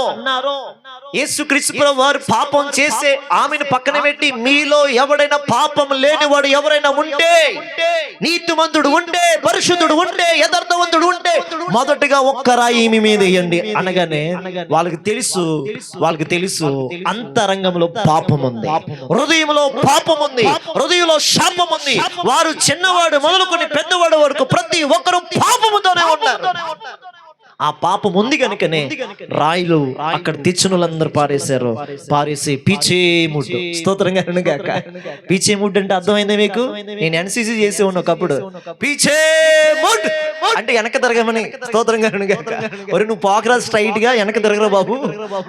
యేసుక్రీస్తు ప్రభువు వారు పాపం చేసే ఆమెను పక్కన పెట్టి మీలో ఎవడైనా పాపం లేనివాడు ఎవరైనా ఉంటే, నీతిమంతుడు ఉంటే, పరిశుద్ధుడు ఉంటే, యథార్థవంతుడు ఉంటే మొదటగా ఒక్క రాయి ఈమె మీద వేయండి అనగానే వాళ్ళకి తెలుసు అంతరంగంలో పాపం ఉంది, హృదయంలో పాపం ఉంది, హృదయంలో శాపం ఉంది. వారు చిన్నవాడు మొదలుకొని పెద్దవాడు వరకు ప్రతి ఒక్కరూ పాపముతోనే ఉన్నారు. ఆ పాపం ఉంది కనుకనే రాయిలు అక్కడ తెచ్చునులందరూ పారేసి పీచే ముడ్డు, స్తోత్రంగా గాక. పీచే ముడ్డు అంటే అర్థమైందా మీకు? నేను ఎన్సీసీ చేసే ఉన్నా ఒకప్పుడు. పీచే ముడ్ అంటే వెనక తిరగమని, స్తోత్రంగా గాక. ఒరే నువ్వు పోకరా, స్ట్రైట్ గా వెనక తిరగరా బాబు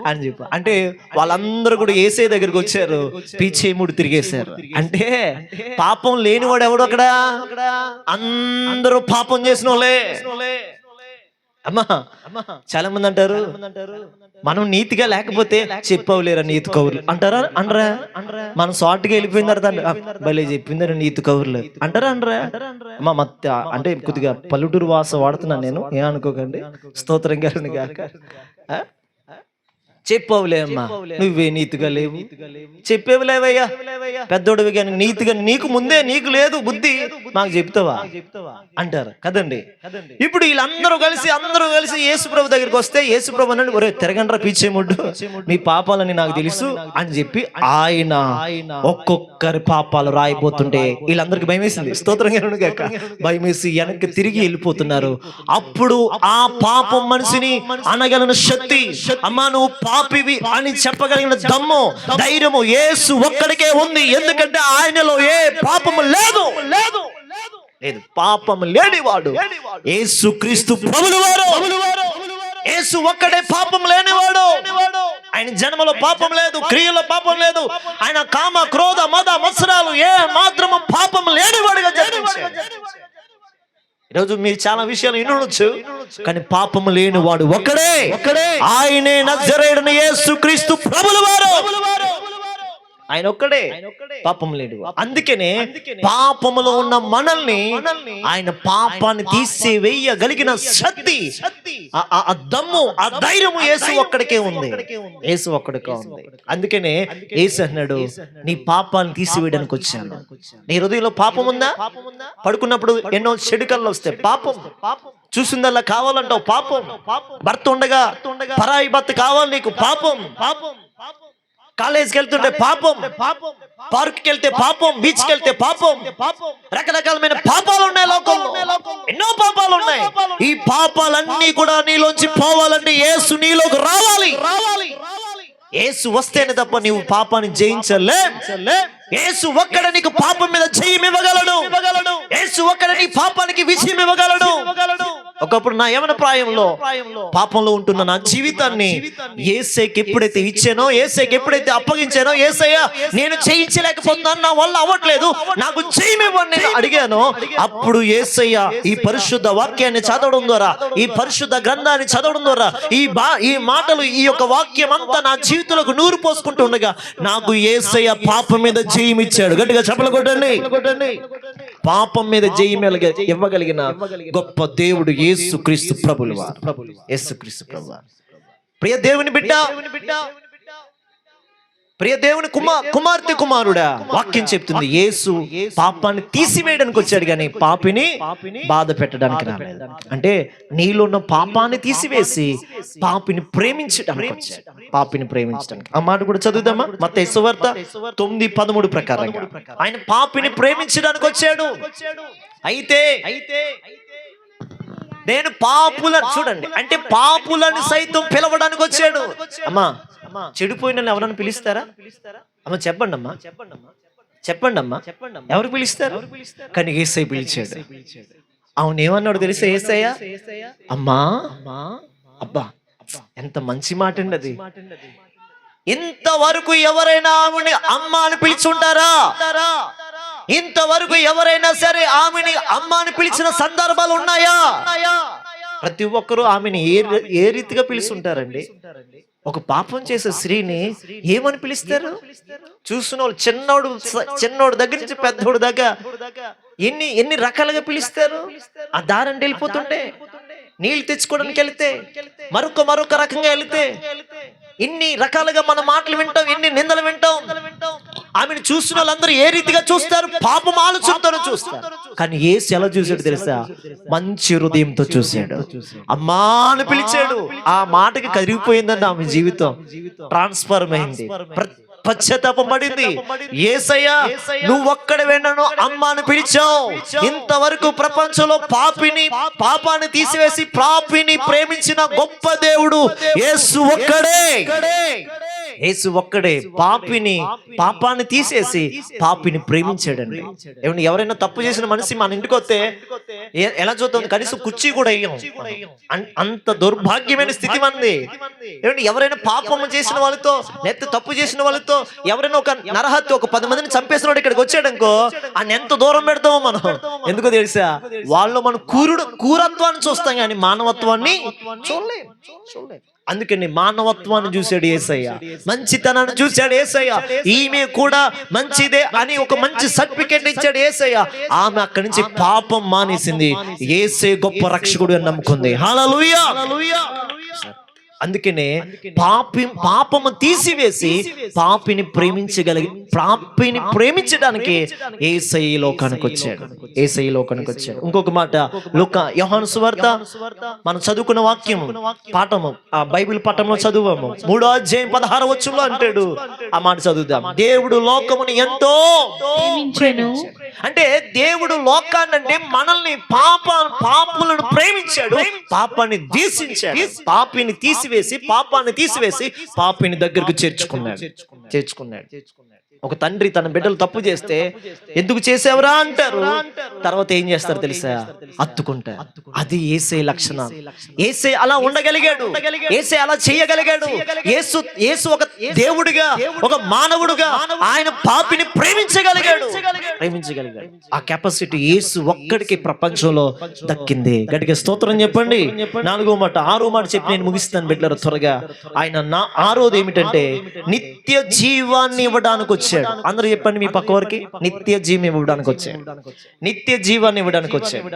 అని చెప్పి. అంటే వాళ్ళందరూ కూడా ఏసే దగ్గరికి వచ్చారు, పీచే ముడ్డు తిరిగేశారు. అంటే పాపం లేనివాడు ఎవడు అక్కడ? అందరూ పాపం చేసిన వాళ్ళే. అమ్మా చాలా మంది అంటారు మనం నీతిగా లేకపోతే చెప్పవులేరా నీతి కౌరులు అంటారా? అనరా? మనం షార్ట్గా వెళ్ళిపోయిన తర్వాత భలే చెప్పిందరా నీతి కౌరులు అంటారా? అనరా? అమ్మా మత్త అంటే కొద్దిగా పల్లెటూరు వాస వాడుతున్నాను నేను, ఏమనుకోకండి. స్తోత్రం గారిని గాక. చెప్పవులే అమ్మా, నువ్వే నీతిగా లేవు, చెప్పేవులేవయ్యా, పెద్దోడివి కానీ నీతిగా నీకు ముందే నీకు లేదు బుద్ధి, మాకు చెప్తావా అంటారు కదండి. ఇప్పుడు వీళ్ళందరూ కలిసి యేసుప్రభు దగ్గరికి వస్తే యేసుప్రభు అన్నాడు, ఒరే తిరగండ్రా పీచే ముడ్డు, మీ పాపాలని నాకు తెలుసు అని చెప్పి ఆయన ఒక్కొక్కరి పాపాలు రాయిపోతుంటే వీళ్ళందరికి భయం వేసింది. స్తోత్రంగా గాక. భయం వేసి వెనక్కి తిరిగి వెళ్ళిపోతున్నారు. అప్పుడు ఆ పాపం మనిషిని అనగలను శక్తి, అమ్మా నువ్వు పాపివి అని చెప్పగలిగిన దమ్ము, ధైర్యము యేసు ఒక్కడికే ఉంది. ఎందుకంటే ఆయనలో ఏ పాపము లేదు. పాపం లేనివాడు యేసుక్రీస్తు ప్రభువువారు. యేసు ఒక్కడే పాపం లేనివాడు. ఆయన జన్మలో పాపం లేదు, క్రియలో పాపం లేదు. ఆయన కామ క్రోధ మద మత్సరాలు ఏ మాత్రము పాపం లేనివాడుగా జన్మించాడు. ఈరోజు మీరు చాలా విషయాలు వినొచ్చు, కానీ పాపము లేని వాడు ఒక్కడే, ఆయనే నజరేయుడైన యేసుక్రీస్తు ప్రభువువారు. ఆయన ఒక్కడే పాపం లేడు. అందుకనే పాపములో ఉన్న మనల్ని ఆయన పాపాన్ని తీసివేయగలిగిన శక్తి, ఆ దమ్ము, ఆ ధైర్యము యేసు ఒక్కడికే ఉంది. యేసు ఒక్కడికే ఉంది. అందుకనే యేసు అన్నాడు, నీ పాపాన్ని తీసివేయడానికి వచ్చాను. నీ హృదయంలో పాపం ఉందా? పడుకున్నప్పుడు ఎన్నో చెడుకల్లో వస్తాయి, పాపం. చూసిందల్లా కావాలంటావు, పాపం. భర్త ఉండగా పరాయి భర్త కావాలి నీకు, పాపం. కాలేజీకి వెళ్తుంటే పాపం, పార్క్కి వెళ్తే పాపం, బీచ్కి వెళ్తే పాపం. రకరకాలమైన పాపాలు ఉన్నాయి లోకంలో, ఎన్నో పాపాలు ఉన్నాయి. ఈ పాపాలన్నీ కూడా నీలోంచి పోవాలంటే యేసు నీలోకి రావాలి. యేసు వస్తేనే తప్ప నీవు పాపాన్ని జయించలే. యేసు ఒక్కడ నీకు పాపం మీద జయం ఇవ్వగలడు. యేసు ఒక్కడ నీ పాపానికి విజయం ఇవ్వగలడు. ఒకప్పుడు నా యవన ప్రాయంలో పాపంలో ఉంటున్న నా జీవితాన్ని యేసయ్యకి ఎప్పుడైతే ఇచ్చానో, యేసయ్యకి ఎప్పుడైతే అప్పగించానో, యేసయ్య నేను జయించలేకపోతున్నాను, నా వల్ల అవ్వట్లేదు, నాకు జయం ఇవ్వండి నేను అడిగాను. అప్పుడు యేసయ్య ఈ పరిశుద్ధ వాక్యాన్ని చదవడం ద్వారా, ఈ పరిశుద్ధ గ్రంథాన్ని చదవడం ద్వారా ఈ మాటలు, ఈ యొక్క వాక్యం అంతా నా జీవితంలోకి నూరు పోసుకుంటూ ఉండగా నాకు యేసయ్య పాపం మీద జయం ఇచ్చాడు. గట్టిగా చప్పలు కొట్టండి. పాపం మీద జయం ఇవ్వగలిగిన గొప్ప దేవుడు యేసుక్రీస్తు ప్రభువువారు. యేసుక్రీస్తు ప్రభువువారు. ప్రియ దేవుని బిడ్డ, ప్రియ దేవుని కుమార్తె కుమారుడా, వాక్యం చెప్తుంది యేసు పాపాన్ని తీసివేయడానికి వచ్చాడు కానీ పాపిని బాధ పెట్టడానికి రాలేదు. అంటే నీలో ఉన్న పాపాన్ని తీసివేసి పాపిని ప్రేమించడానికి వచ్చాడు. పాపిని ప్రేమించడానికి. ఆ మాట కూడా చదువుదామా? మత్తయి సువార్త 9:13 ప్రకారంగా ఆయన పాపిని ప్రేమించడానికి వచ్చాడు. అయితే నేను పాపులను, చూడండి, అంటే పాపులను సైతం పిలవడానికి వచ్చాడు. అమ్మా చెడిపోయిన ఎవరన్నా పిలుస్తారా? అమ్మ చెప్పండి అమ్మా, ఎవరు పిలుస్తారు? కానీ యేసయ్య పిలిచాడు. అవును, ఏమన్నాడు తెలుసా యేసయ్య? అమ్మా, అబ్బా ఎంత మంచి మాట అండి అది. ఇంతవరకు ఎవరైనా ఆమెని అమ్మ అని పిలుచుంటారా? ఇంతవరకు ఎవరైనా సరే ఆమెని అమ్మ అని పిలిచిన సందర్భాలు ఉన్నాయా? ప్రతి ఒక్కరూ ఆమెని ఏ రీతిగా పిలుచుంటారండి? ఒక పాపం చేసే స్త్రీని ఏమని పిలుస్తారు? చూసిన వాళ్ళు చిన్నోడు దగ్గర నుంచి పెద్దోడు దాకా ఎన్ని రకాలుగా పిలుస్తారు. ఆ దారంటే వెళ్ళిపోతుంటే నీళ్ళు తెచ్చుకోవడానికి వెళితే, మరొక రకంగా వెళితే, ఇన్ని రకాలుగా మన మాటలు వింటాం, ఎన్ని నిందలు వింటాం. ఆమెను చూసిన వాళ్ళందరూ ఏ రీతిగా చూస్తారు? పాపం ఆలోచనతో చూస్తారు. కానీ యేసు ఎలా చూశాడు తెలుసా? మంచి హృదయంతో చూశాడు. అమ్మా అని పిలిచాడు. ఆ మాటకి కరిగిపోయిందండి ఆమె జీవితం, ట్రాన్స్ఫర్మ్ అయింది, పశ్చాత్తాపపడింది. యేసయ్యా నువ్వు ఒక్కడే నన్ను అమ్మ అని పిలిచావు. ఇంతవరకు ప్రపంచంలో పాపాన్ని తీసివేసి పాపిని ప్రేమించిన గొప్ప దేవుడు యేసు ఒక్కడే. యేసు ఒక్కడే పాపాన్ని తీసేసి పాపిని ప్రేమించాడండి. ఏమంటే ఎవరైనా తప్పు చేసిన మనిషి మన ఇంటికి వస్తే ఎలా చూద్దాం? కనీసం కుర్చీ కూడా వేయం. అంత దౌర్భాగ్యమైన స్థితి మనది. ఏమంటే ఎవరైనా పాపము చేసిన వాళ్ళతో, లేకపోతే తప్పు చేసిన వాళ్ళతో, ఎవరైనా ఒక నరహత్య, ఒక 10 మందిని చంపేసిన వాడు ఇక్కడికి వచ్చాడనుకో, ఆయన ఎంత దూరం పెడతామో మనం. ఎందుకో తెలుసా? వాళ్ళు మన క్రూరత్వాన్ని చూస్తాం కానీ మానవత్వాన్ని చూడలేం. అందుకని మానవత్వాన్ని చూశాడు యేసయ్య, మంచితనాన్ని చూశాడు యేసయ్య. ఈమె కూడా మంచిదే అని ఒక మంచి సర్టిఫికేట్ ఇచ్చాడు యేసయ్య. ఆమె అక్కడి నుంచి పాపం మానేసింది, యేసే గొప్ప రక్షకుడు అని నమ్ముకుంది. హల్లెలూయా. అందుకనే పాపము తీసివేసి పాపిని ప్రేమించడానికి యేసయ్య లోకానికి వచ్చాడు. ఇంకొక మాట, యోహాను సువార్త మనం చదువుకున్న వాక్యం పాఠము, ఆ బైబిల్ పాఠంలో చదువాము, 3వ అధ్యాయం 16వ వచనంలో అంటాడు. ఆ మాట చదువుదాం. దేవుడు లోకముని ఎంతో ప్రేమించెను. అంటే దేవుడు లోకాన్ని, అంటే మనల్ని, పాపులను ప్రేమించాడు, పాపాన్ని ద్వేషించాడు. పాపాన్ని తీసివేసి పాపిని దగ్గరకు చేర్చుకున్నాడు. ఒక తండ్రి తన బిడ్డలు తప్పు చేస్తే ఎందుకు చేసావురా అంటారు, తర్వాత ఏం చేస్తారు తెలుసా? అత్తుకుంటారు. అది యేసే లక్షణం. యేసే అలా ఉండగలిగాడు, యేసే అలా చేయగలిగాడు. యేసు ఒక దేవుడిగా, ఒక మానవుడుగా ఆయన పాపిని ప్రేమించగలిగాడు. ఆ కెపాసిటీ యేసు ఒక్కడికి ప్రపంచంలో దక్కింది. గట్టిగా స్తోత్రం చెప్పండి. 4వ మాట, 6వ మాట చెప్పి నేను ముగిస్తాను బిడ్డల త్వరగా. ఆయన 6వది ఏమిటంటే నిత్య జీవాన్ని ఇవ్వడానికి వచ్చాడు. అందరూ చెప్పండి మీ పక్క వారికి, నిత్య జీవం ఇవ్వడానికి వచ్చాడు. నిత్య జీవాన్ని ఇవ్వడానికి వచ్చాడు.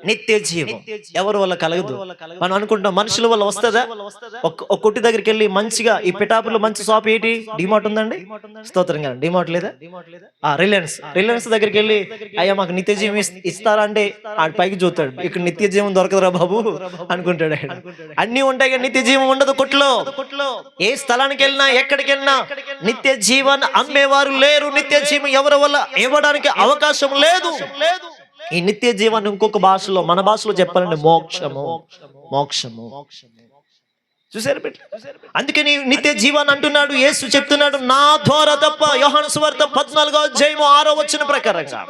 నిత్య జీవం ఎవరి వల్ల కలగదు. మనం అనుకుంటాం మనుషుల వల్ల వస్తుందా? ఒక కొట్టి దగ్గరికి వెళ్ళి మంచిగా, ఈ పిఠాపులో మంచి షాప్ ఏంటి? డిమార్ట్ ఉందండి, స్తోత్రం కదా. డిమార్ట్ లేదా? రిలయన్స్ దగ్గరికి వెళ్ళి అయ్యా మాకు నిత్య జీవం ఇస్తారా అంటే ఆడు పైకి చూస్తాడు, ఇక్కడ నిత్య జీవం దొరకదురా బాబు అనుకుంటాడు. అన్ని ఉంటాయి కానీ నిత్య జీవం ఉండదు కొట్లో. ఏ స్థలానికి వెళ్ళినా, ఎక్కడికి వెళ్ళినా నిత్య జీవాన్ని అమ్మేవారు లేరు. నిత్య జీవం ఎవరి వల్ల ఇవ్వడానికి అవకాశం లేదు. ఈ నిత్య జీవాన్ని ఇంకొక భాషలో, మన భాషలో చెప్పాలంటే మోక్షము. చూసారు బిడ్డ? అందుకని నిత్య జీవాన్ని అంటున్నాడు యేసు. చెప్తున్నాడు నా ద్వారా తప్ప. యోహాను సువార్త 14వ అధ్యాయం 6వ వచనం ప్రకారంగా,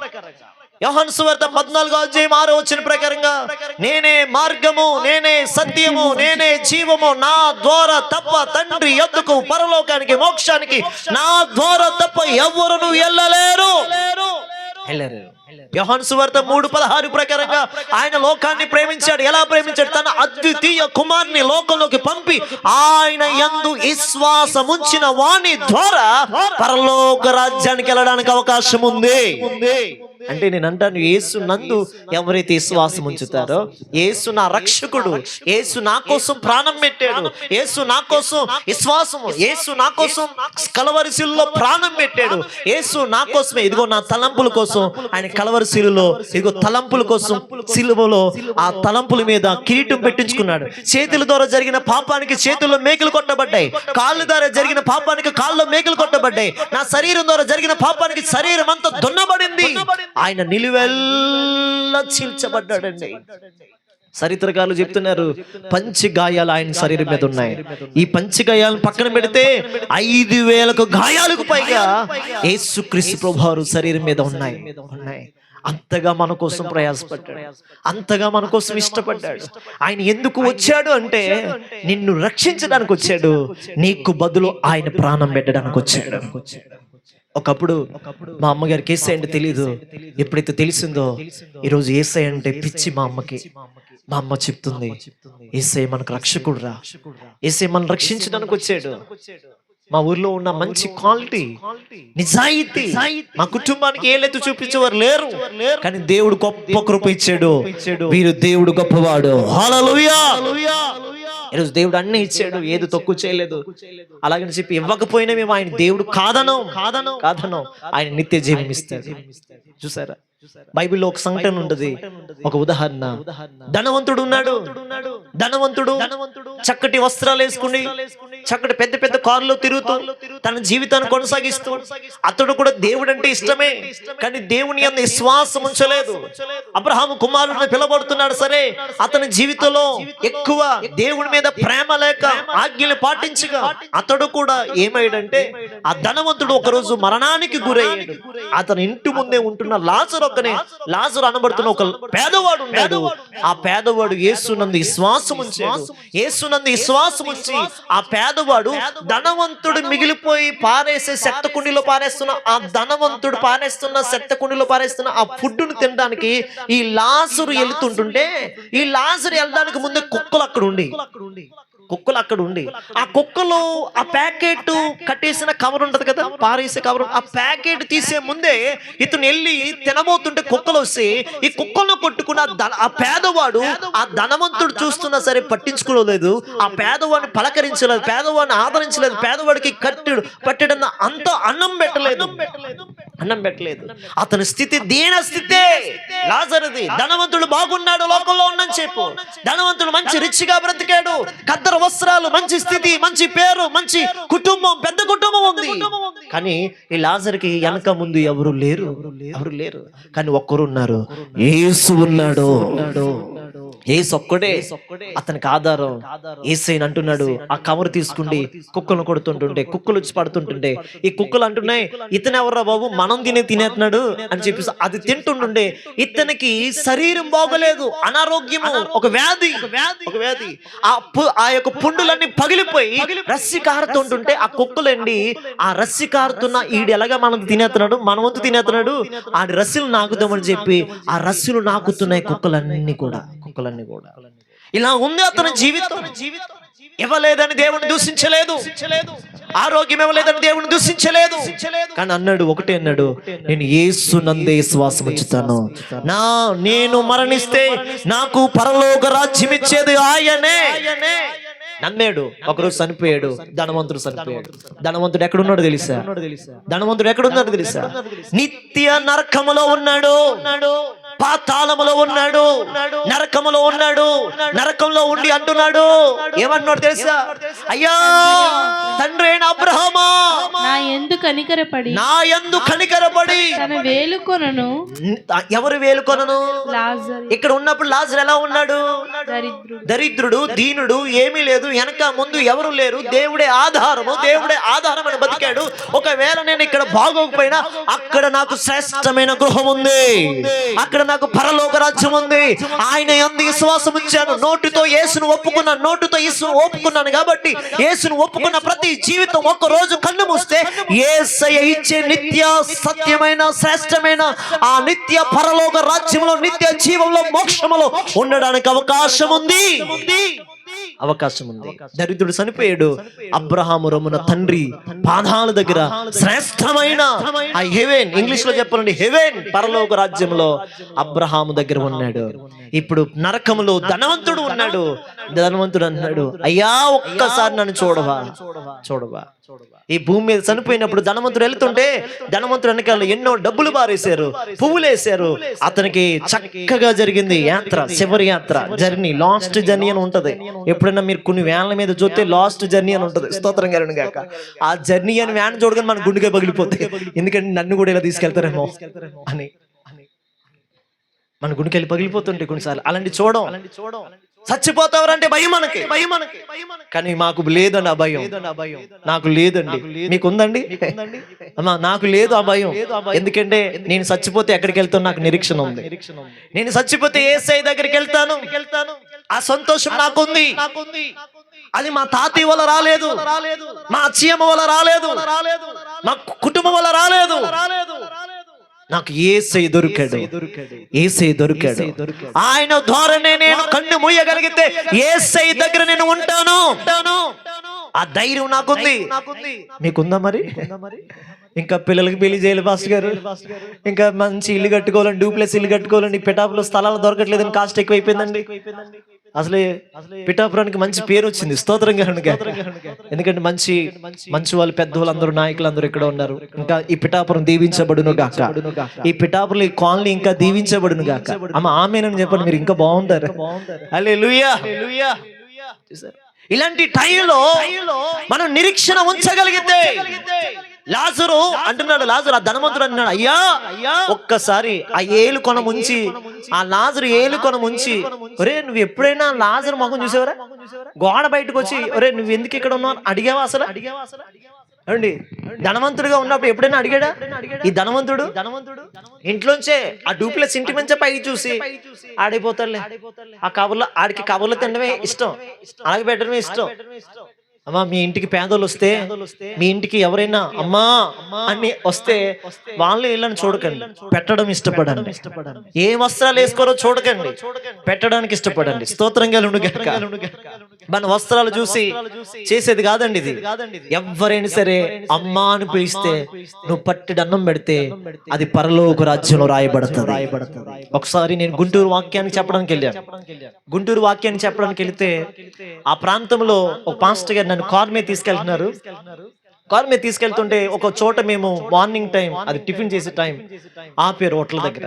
యోహాను సువార్త 14వ అధ్యాయం 6వ వచనం ప్రకారంగా, నేనే మార్గము, నేనే సత్యము, నేనే జీవము, నా ద్వారా తప్ప తండ్రి యొద్దకు, పరలోకానికి, మోక్షానికి నా ద్వారా తప్ప ఎవరును వెళ్ళలేరు. యోహాను సువార్త 3:16 ప్రకారంగా ఆయన లోకాన్ని ప్రేమించాడు. ఎలా ప్రేమించాడు? తన అద్వితీయ కుమారుని లోకంలోకి పంపి ఆయన యందు విశ్వాసముంచిన వాని ద్వారా పరలోక రాజ్యానికి వెళ్ళడానికి అవకాశం ఉంది. అంటే నేను అంటాను, యేసు నందు ఎవరైతే విశ్వాసం ఉంచుతారో, యేసు నా రక్షకుడు, యేసు నా కోసం ప్రాణం పెట్టాడు, యేసు నా కోసం విశ్వాసము, యేసు నా కోసం కలవరి శిలువలో ప్రాణం పెట్టాడు, యేసు నా కోసమే, ఇదిగో నా తలంపుల కోసం ఆయన కలవరి శిలువలో, ఇదిగో తలంపుల కోసం శిలువలో ఆ తలంపుల మీద కిరీటం పెట్టించుకున్నాడు. చేతుల ద్వారా జరిగిన పాపానికి చేతుల్లో మేకులు కొట్టబడ్డాయి, కాళ్ళ ద్వారా జరిగిన పాపానికి కాళ్ళలో మేకులు కొట్టబడ్డాయి, నా శరీరం ద్వారా జరిగిన పాపానికి శరీరం అంతా దున్నబడింది. ఆయన నిలువెల్లా చీల్చబడ్డాడండి. చరిత్రకారులు చెప్తున్నారు పంచి గాయాలు ఆయన శరీరం మీద ఉన్నాయి. ఈ పంచి గాయాలను పక్కన పెడితే 5,000 గాయాలకు పైగా యేసుక్రీస్తు ప్రభువారు శరీరం మీద ఉన్నాయి. అంతగా మన కోసం ప్రయాసపడ్డాడు, అంతగా మన కోసం ఇష్టపడ్డాడు. ఆయన ఎందుకు వచ్చాడు అంటే నిన్ను రక్షించడానికి వచ్చాడు, నీకు బదులు ఆయన ప్రాణం పెట్టడానికి వచ్చాడు. ఒకప్పుడు మా అమ్మగారికి యేసయ్య అంటే తెలీదు. ఎప్పుడైతే తెలిసిందో ఈరోజు యేసయ్య అంటే పిచ్చి మా అమ్మకి. మా అమ్మ చెప్తుంది యేసయ్య మనకు రక్షకుడు రా, యేసయ్య మనం రక్షించడానికి వచ్చాడు. మా ఊర్లో ఉన్న మంచి క్వాలిటీ, నిజాయితీ, మా కుటుంబానికి ఏలైతే చూపించేవారు లేరు, కానీ దేవుడు గొప్ప కృప ఇచ్చాడు. వీరు దేవుడు గొప్పవాడు. హల్లెలూయా. ఈరోజు దేవుడు అన్ని ఇచ్చాడు, ఏది తక్కువ చేయలేదు. అలాగని చెప్పి ఇవ్వకపోయినా మేము ఆయన దేవుడు కాదనం. ఆయన నిత్య జీవం ఇస్తాడు. చూసారా, బైబిల్లో ఒక సంఘటన ఉంటది, ఒక ఉదాహరణ. ధనవంతుడు ఉన్నాడు. ధనవంతుడు చక్కటి వస్త్రాలు వేసుకుని చక్కటి పెద్ద పెద్ద కారులో తిరుగుతూ తన జీవితాన్ని కొనసాగిస్తూ, అతడు కూడా దేవుడు అంటే ఇష్టమే, కానీ దేవుని యందు విశ్వాసం ఉంచలేదు. అబ్రహాము కుమారుడిని పిలబడుతున్నాడు, సరే అతని జీవితంలో ఎక్కువ దేవుని మీద ప్రేమ లేక ఆజ్ఞలు పాటించగా అతడు కూడా ఏమయ్యాడంటే, ఆ ధనవంతుడు ఒక రోజు మరణానికి గురయ్యాడు. అతని ఇంటి ముందే ఉంటున్న లాజరు అనబడుతున్న ఒక పేదవాడు ఉన్నాడు. ఆ పేదవాడు యేసునందు విశ్వాసం ఉంచాడు. యేసునందు విశ్వాసం ఉంచి ఆ పేదవాడు ధనవంతుడు మిగిలిపోయి పారేసే చెత్త కుండీలో పారేస్తున్న ఆ ఫుడ్డును తినడానికి ఈ లాజరు వెళ్తుంటుంటే, ఈ లాజరు వెళ్ళడానికి ముందే కుక్కలు అక్కడ ఉండి ఆ కుక్కలు ఆ ప్యాకెట్ కట్టేసిన కవర్ ఉంటది కదా, పారేసే కవర్, ఆ ప్యాకెట్ తీసే ముందే ఇతను వెళ్ళి తినబోతుంటే కుక్కలు వస్తే ఈ కుక్కలను కొట్టుకున్న ఆ పేదవాడు ఆ ధనవంతుడు చూస్తున్నా సరే పట్టించుకోలేదు. ఆ పేదవాడిని పలకరించలేదు, పేదవాడిని ఆదరించలేదు, పేదవాడికి పట్టడన్న అంత అన్నం పెట్టలేదు. అతని స్థితి దీన స్థితే లాజరుది. ధనవంతుడు బాగున్నాడు, లోకంలో ఉన్నని చెప్పు. ధనవంతుడు మంచి రిచ్గా బ్రతికాడు, కద్దరు వస్త్రాలు, మంచి స్థితి, మంచి పేరు, మంచి కుటుంబం, పెద్ద కుటుంబం ఉంది. కానీ ఈ లాజరుకి వెనక ముందు ఎవరు లేరు. కానీ ఒక్కరు ఉన్నారు, యేసు ఉన్నాడు. యేసు ఒక్కడే అతనికి ఆధారం. యేసయ్యని అంటున్నాడు, ఆ కవర్ తీసుకుండి కుక్కలను కొడుతుంటుంటే, కుక్కలు వచ్చి పడుతుంటుంటే ఈ కుక్కలు అంటున్నాయి, ఇతను ఎవర్రా బాబు, మనం తినేస్తున్నాడు అని చెప్పేసి అది తింటుండే. ఇతనికి శరీరం బాగోలేదు, అనారోగ్యము, ఒక వ్యాధి. ఆ యొక్క పుండులన్నీ పగిలిపోయి రస్సి కారుతుంటుంటే ఆ కుక్కలండి ఆ రస్సి కారుతున్న ఈడు ఎలాగా మనం తినేస్తున్నాడు, మన వంతు తినేస్తున్నాడు, ఆ రస్సులు నాకుదామని చెప్పి ఆ రస్సులు నాకుతున్నాయి కుక్కలన్నీ కూడా. ఇలా ఉంది అతని జీవితం. ఇవ్వలేదని దేవుని దూషించలేదు, ఆరోగ్యం ఇవ్వలేదని దేవుని దూషించలేదు, కానీ ఒకటే అన్నాడు, నేను యేసునందే విశ్వాసం ఉంచుతాను. నేను మరణిస్తే నాకు పరలోక రాజ్యం ఇచ్చేది ఆయనే. నమ్మాడు. ఒకరోజు చనిపోయాడు, ధనవంతుడు చనిపోయాడు. ధనవంతుడు ఎక్కడున్నాడు తెలుసా? నిత్య నరకములో ఉన్నాడు, పాతాళములో ఉన్నాడు, నరకములో ఉన్నాడు. నరకంలో ఉండి అంటున్నాడు, ఏమన్నాడు తెలుసా? అయ్యా తండ్రి అయిన అబ్రహామా, నా యందు కనికరపడి తన వేలుకొనను. ఎవరు వేలుకొనను? ఇక్కడ ఉన్నప్పుడు లాజరు ఎలా ఉన్నాడు? దరిద్రుడు, దీనుడు, ఏమీ లేదు, వెనక ముందు ఎవరు లేరు, దేవుడే ఆధారము, దేవుడే ఆధారం అని బతికాడు. ఒకవేళ నేను ఇక్కడ బాగోకపోయినా అక్కడ నాకు శ్రేష్టమైన గృహం ఉంది, అక్కడ నాకు పరలోక రాజ్యం ఉంది. ఆయన యందు విశ్వాసం ఉంచాను, నోటితో యేసును ఒప్పుకున్నాను కాబట్టి యేసును ఒప్పుకున్న ప్రతి జీవితం ఒక్క రోజు కన్ను మూస్తే యేసయ్య ఇచ్చే నిత్య సత్యమైన శ్రేష్టమైన ఆ నిత్య పరలోక రాజ్యంలో, నిత్య జీవంలో, మోక్షములో ఉండడానికి అవకాశం ఉంది. దరిద్రుడు చనిపోయాడు. అబ్రహాము రొమ్మున తండ్రి పాదాల దగ్గర శ్రేష్టమైన ఆ హెవెన్, ఇంగ్లీష్ లో చెప్పాలండి హెవెన్, పరలోక రాజ్యంలో అబ్రహాము దగ్గర ఉన్నాడు. ఇప్పుడు నరకములో ధనవంతుడు ఉన్నాడు. ధనవంతుడు అన్నాడు, అయ్యా ఒక్కసారి నన్ను చూడవా. ఈ భూమి మీద చనిపోయినప్పుడు ధనవంతుడు వెళ్తుంటే ధనవంతుడు వెనకాల ఎన్నో డబ్బులు బారేశారు, పువ్వులు వేశారు. అతనికి చక్కగా జరిగింది యాత్ర, చివరి యాత్ర, జర్నీ, లాస్ట్ జర్నీ అని ఉంటది. ఎప్పుడైనా మీరు కొన్ని వ్యాన్ల మీద చూస్తే లాస్ట్ జర్నీ అని ఉంటది. స్తోత్రం గారు గాక. ఆ జర్నీ అని వ్యాన్ చూడగానే మన గుండెగా పగిలిపోతాయి. ఎందుకంటే నన్ను కూడా ఇలా తీసుకెళ్తారేమో అని మన గుండెకెళ్ళి పగిలిపోతుంటే కొన్నిసార్లు. అలాంటి చూడం, చచ్చిపోతావరంటే భయం మనకి. కానీ మాకు లేదండి ఆ భయం. నాకు లేదండి, మీకుందండి? అమ్మా నాకు లేదు ఆ భయం. ఎందుకంటే నేను చచ్చిపోతే ఎక్కడికి వెళ్తాను నాకు నిరీక్షణ ఉంది. నేను చచ్చిపోతే యేసయ్య దగ్గరికి వెళ్తాను, ఆ సంతోషం నాకుంది. అది మా తాతయ్య వల్ల రాలేదు, మా అచ్చయ్యమ్మ వల్ల రాలేదు, మా కుటుంబం వల్ల రాలేదు. నాకు యేసయ్య దొరికాడు. ఆయన ద్వారానే నేను కన్ను మూయగలిగితే యేసయ్య దగ్గర నేను ఉంటాను. ఆ ధైర్యం నాకుంది. మీకుందా మరి? ఇంకా పిల్లలకి పెళ్లి చేయాలి పాస్టర్ గారు, ఇంకా మంచి ఇల్లు కట్టుకోవాలండి, డూప్లెక్స్ ఇల్లు కట్టుకోవాలండి, పిఠాపులో స్థలాలు దొరకట్లేదని కాస్ట్ ఎక్కువైపోయిందండి. అసలే పిఠాపురానికి మంచి పేరు వచ్చింది, స్తోత్రం గాను. ఎందుకంటే మంచి మంచి వాళ్ళు, పెద్దవాళ్ళు అందరూ, నాయకులు అందరూ ఇక్కడ ఉన్నారు. ఇంకా ఈ పిఠాపురం దీవించబడును గాక, ఈ పిఠాపురం ఈ కాలనీ ఇంకా దీవించబడును గాక. అమ్మ ఆమేనని చెప్పండి, మీరు ఇంకా బాగుంటారు. హల్లెలూయా. ఇలాంటి టైంలో మనం నిరీక్షణ ఉంచగలిగితే, లాజరు అంటున్నాడు, లాజరు ఆ ధనవంతుడు అన్నాడు, అయ్యా ఒక్కసారి ఆ ఏలు కొన ముంచి, ఆ లాజరు ఏలు కొన ముంచి, ఒరే నువ్వు ఎప్పుడైనా లాజరు ముఖం చూసావరా? గోడ బయటకు వచ్చి, ఒరే నువ్వు ఎందుకు ఇక్కడ ఉన్నావు అడిగావా అసలు? అండి, ధనవంతుడుగా ఉన్నప్పుడు ఎప్పుడైనా అడిగాడా? ఈ ధనవంతుడు ఇంట్లోంచే ఆ డూప్లెక్స్ ఇంటి నుంచే పైకి చూసి ఆడిపోతాడులే, ఆ కబుర్లో ఆడికి కబుర్లు తినడమే ఇష్టం, అలాగే పెట్టడమే ఇష్టం. అమ్మా మీ ఇంటికి పేదోళ్ళు వస్తే, మీ ఇంటికి ఎవరైనా అమ్మా అని వస్తే వాళ్ళు వీళ్ళని చూడకండి, పెట్టడం ఇష్టపడండి. ఏ వస్త్రాలు వేసుకోరో చూడకండి, పెట్టడానికి ఇష్టపడండి. స్తోత్రం కలుగును గాక. మన వస్త్రాలు చూసి చేసేది కాదండి ఇది. ఎవరైనా సరే అమ్మా అని పిలిస్తే నువ్వు పట్టిడి అన్నం పెడితే అది పరలోక రాజ్యంలో రాయబడుతుంది. ఒకసారి నేను గుంటూరు వాక్యాన్ని చెప్పడానికి వెళ్ళాను. గుంటూరు వాక్యాన్ని చెప్పడానికి వెళితే ఆ ప్రాంతంలో ఒక పాస్టర్ గారు నన్ను కార్ మీద తీసుకెళ్తున్నారు. కార్ మీద తీసుకెళ్తుంటే ఒక చోట మేము మార్నింగ్ టైం, అది టిఫిన్ చేసే టైం, ఆపారు హోటల్ దగ్గర.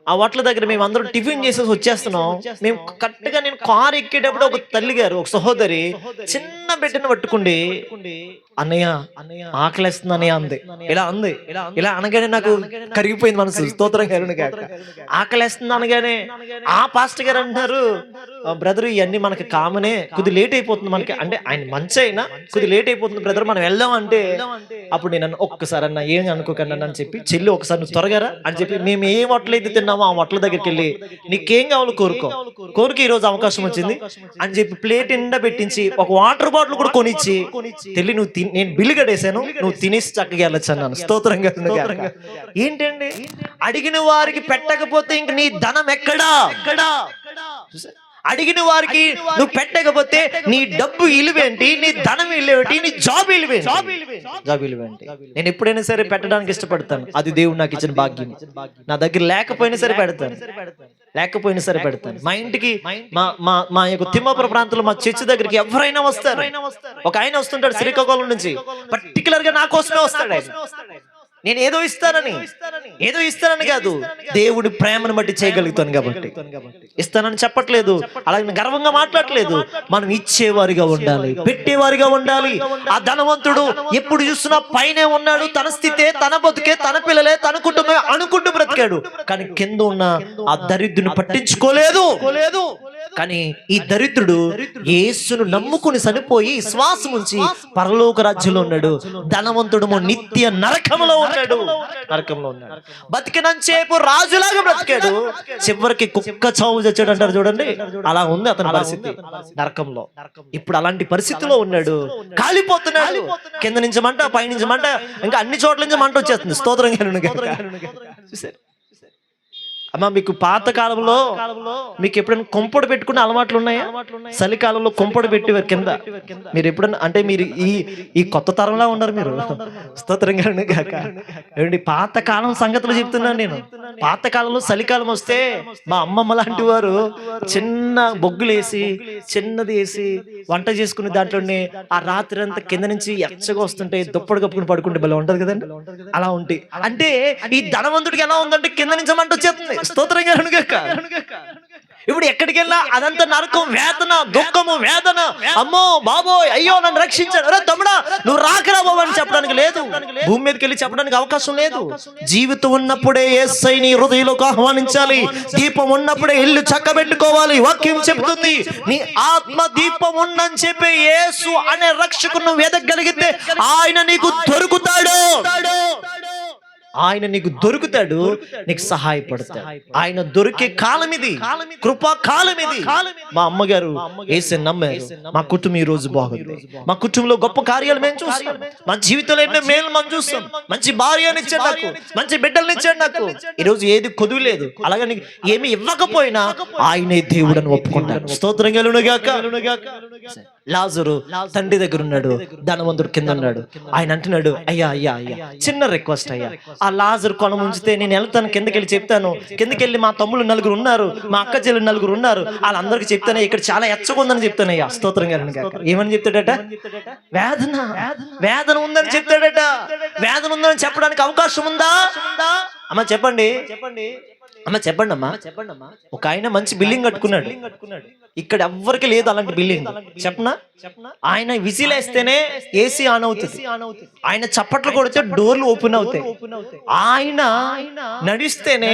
ఆ హోటల్ దగ్గర మేము అందరం టిఫిన్ చేసేసి వచ్చేస్తున్నాం. మేము కరెక్ట్గా నేను కార్ ఎక్కేటప్పుడు ఒక తల్లి గారు, ఒక సహోదరి చిన్న బిడ్డను పట్టుకుండి, అన్నయ్య ఆకలేస్తుంది అన్నయ్య అంది. ఇలా అంది. ఇలా అనగానే నాకు కరిగిపోయింది మనసు. స్తోత్రం కలుగును గాక. ఆకలేస్తుంది అనగానే ఆ పాస్టర్ గారు అంటున్నారు, బ్రదర్ ఇవన్నీ మనకి కామనే, కొద్ది లేట్ అయిపోతుంది మనకి, అంటే ఆయన మంచి అయినా కొద్ది లేట్ అయిపోతుంది బ్రదర్, మనం వెళ్దాం అంటే. అప్పుడు నేను ఒక్కసారి అన్న ఏం అనుకోకండి అని చెప్పి, చెల్లి ఒకసారి నువ్వు త్వరగా అని చెప్పి, మేము ఏ హోటల్ అయితే తిన్నామో ఆ హోటల్ దగ్గరికి వెళ్ళి నీకేం కావాలో కోరుకు ఈ రోజు అవకాశం వచ్చింది అని చెప్పి ప్లేట్ నిండా పెట్టించి ఒక వాటర్ బాటిల్ కూడా కొనిచ్చి, తెల్లి నువ్వు నేను బిల్లు కట్టేశాను, నువ్వు తినేసి చక్కగా వెళ్ళొచ్చు అన్నాను. స్తోత్రంగా. ఏంటండి, అడిగిన వారికి పెట్టకపోతే ఇంక నీ ధనం ఎక్కడా? అడిగిన వారికి నువ్వు పెట్టకపోతే నీ డబ్బు ఇలువేంటి, నీ ధనం ఇలువేంటి, నీ జాబ్ ఇలువేంటి? జాబ్ ఇలువేంటి? నేను ఎప్పుడైనా సరే పెట్టడానికి ఇష్టపడతాను, అది దేవుడు నాకు ఇచ్చిన భాగ్యం. నా దగ్గర లేకపోయినా సరే పెడతాను, లేకపోయినా సరే పెడతాను. మా ఇంటికి మా యొక్క తిమ్మాపురం ప్రాంతంలో మా చర్చి దగ్గరికి ఎవరైనా వస్తారు. ఒక ఆయన వస్తుంటాడు శ్రీకాకుళం నుంచి, పర్టికులర్ గా నా కోసమే వస్తాడు ఆయన. నేను ఏదో ఇస్తానని కాదు, దేవుడి ప్రేమను బట్టి చేయగలుగుతాను కాబట్టి ఇస్తానని చెప్పట్లేదు, అలాగే గర్వంగా మాట్లాడట్లేదు. మనం ఇచ్చేవారిగా ఉండాలి, పెట్టేవారిగా ఉండాలి. ఆ ధనవంతుడు ఎప్పుడు చూసినా పైనే ఉన్నాడు, తన స్థితే, తన బతుకే, తన పిల్లలే, తన కుటుంబమే అనుకుంటూ బ్రతికాడు. కానీ కింద ఉన్న ఆ దరిద్రుని పట్టించుకోలేదు. కానీ ఈ దరిద్రుడు యేసును నమ్ముకుని చనిపోయి శ్వాసం ఉంచి పరలోక రాజ్యంలో ఉన్నాడు. ధనవంతుడు నిత్య నరకంలో ఉన్నాడు. బతికినంచేపు రాజులాగా బ్రతికాడు, చివరికి కుక్క చావు చచ్చాడు అంటారు చూడండి, అలా ఉంది అతని పరిస్థితి నరకంలో. ఇప్పుడు అలాంటి పరిస్థితిలో ఉన్నాడు, కాలిపోతున్నాడు. కింద నుంచి మంట, పైనుంచి మంట, ఇంకా అన్ని చోట్ల నుంచి మంట వచ్చేస్తుంది. స్తోత్రం చూసారు అమ్మా. మీకు పాత కాలంలో మీకు ఎప్పుడైనా కొంపడు పెట్టుకునే అలవాట్లు ఉన్నాయా? చలికాలంలో కొంపడు పెట్టేవారు కింద. మీరు ఎప్పుడన్నా, అంటే మీరు ఈ కొత్త తరంలా ఉన్నారు మీరు. స్తోత్రంగా ఏమండి, పాత కాలం సంగతులు చెప్తున్నాను నేను. పాత కాలంలో చలికాలం వస్తే మా అమ్మమ్మ లాంటి వారు చిన్న బొగ్గులేసి, చిన్నది వేసి వంట చేసుకుని దాంట్లోనే ఆ రాత్రి అంతా కింద నుంచి ఎచ్చగా వస్తుంటే దుప్పటి కప్పుకుని పడుకుంటే భలే ఉంటది కదండి. అలా ఉంటాయి. అంటే ఈ ధనవంతుడికి ఎలా ఉందంటే కింద నుంచి మంట వచ్చేస్తుంది. స్తోత్రంగా. ఇప్పుడు ఎక్కడికి వెళ్ళా అదంతా నరకం, వేదన, దుఃఖము, వేదన. అమ్మో బాబోయ్, అయ్యో నన్ను రక్షించాడు, అరే తమ్ముడా నువ్వు రాకరా బాబు అని చెప్పడానికి లేదు, భూమి మీదకి వెళ్ళి చెప్పడానికి అవకాశం లేదు. జీవితం ఉన్నప్పుడే యేసయ్యని నీ హృదయంలోకి ఆహ్వానించాలి. దీపం ఉన్నప్పుడే ఇల్లు చక్కబెట్టుకోవాలి. వాక్యం చెప్తుంది, నీ ఆత్మ దీపం ఉందని చెప్పి యేసు అనే రక్షకును వెదకగలిగితే ఆయన నీకు దొరుకుతాడు. ఆయన నీకు దొరుకుతాడు, నీకు సహాయపడతాడు. ఆయన దొరికే కాలం ఇది, కృపా కాలం ఇది. మా అమ్మగారు యేసుని నమ్మారు, మా కుటుంబం ఈ రోజు బాగుంది. మా కుటుంబంలో గొప్ప కార్యాలు మేము చూస్తాం, మా జీవితంలో ఎన్నో మేలు మనం చూస్తాం. మంచి భార్యని ఇచ్చాడు నాకు, మంచి బిడ్డల్ని ఇచ్చాడు నాకు. ఈ రోజు ఏది కొదువు లేదు. అలాగే నీకు ఏమి ఇవ్వకపోయినా ఆయనే దేవుడని ఒప్పుకుంటాను. స్తోత్రం కలుగును గాక. లాజరు తండ్రి దగ్గర ఉన్నాడు, ధనవంతుడు కింద ఉన్నాడు. ఆయన అంటున్నాడు, అయ్యా అయ్యా అయ్యా చిన్న రిక్వెస్ట్ అయ్యా, ఆ లాజరు కొన ముంచితే నేను వెళ్తాను, కిందకెళ్ళి చెప్తాను. కిందకెళ్ళి మా తమ్ముళ్ళు 4 ఉన్నారు, మా అక్క చెల్లి 4 ఉన్నారు, వాళ్ళందరికీ చెప్తాను ఇక్కడ చాలా ఎచ్చగుందని చెప్తానయ్యా. స్తోత్రం గారు ఏమని చెప్తాడట? వేదన వేదన ఉందని చెప్తాడట. వేదన ఉందని చెప్పడానికి అవకాశం ఉందా? అమ్మ చెప్పండి, అమ్మ చెప్పండి అమ్మా. ఒక ఆయన మంచి బిల్డింగ్ కట్టుకున్నాడు, ఇక్కడ ఎవ్వరికి లేదు అలాంటి బిల్డింగ్. చెప్పనా? ఆయన విజిలేస్తేనే ఏసీ ఆన్ అవుతుంది, ఆయన చప్పట్లు కొడితే డోర్లు ఓపెన్ అవుతాయి, ఆయన నడిస్తేనే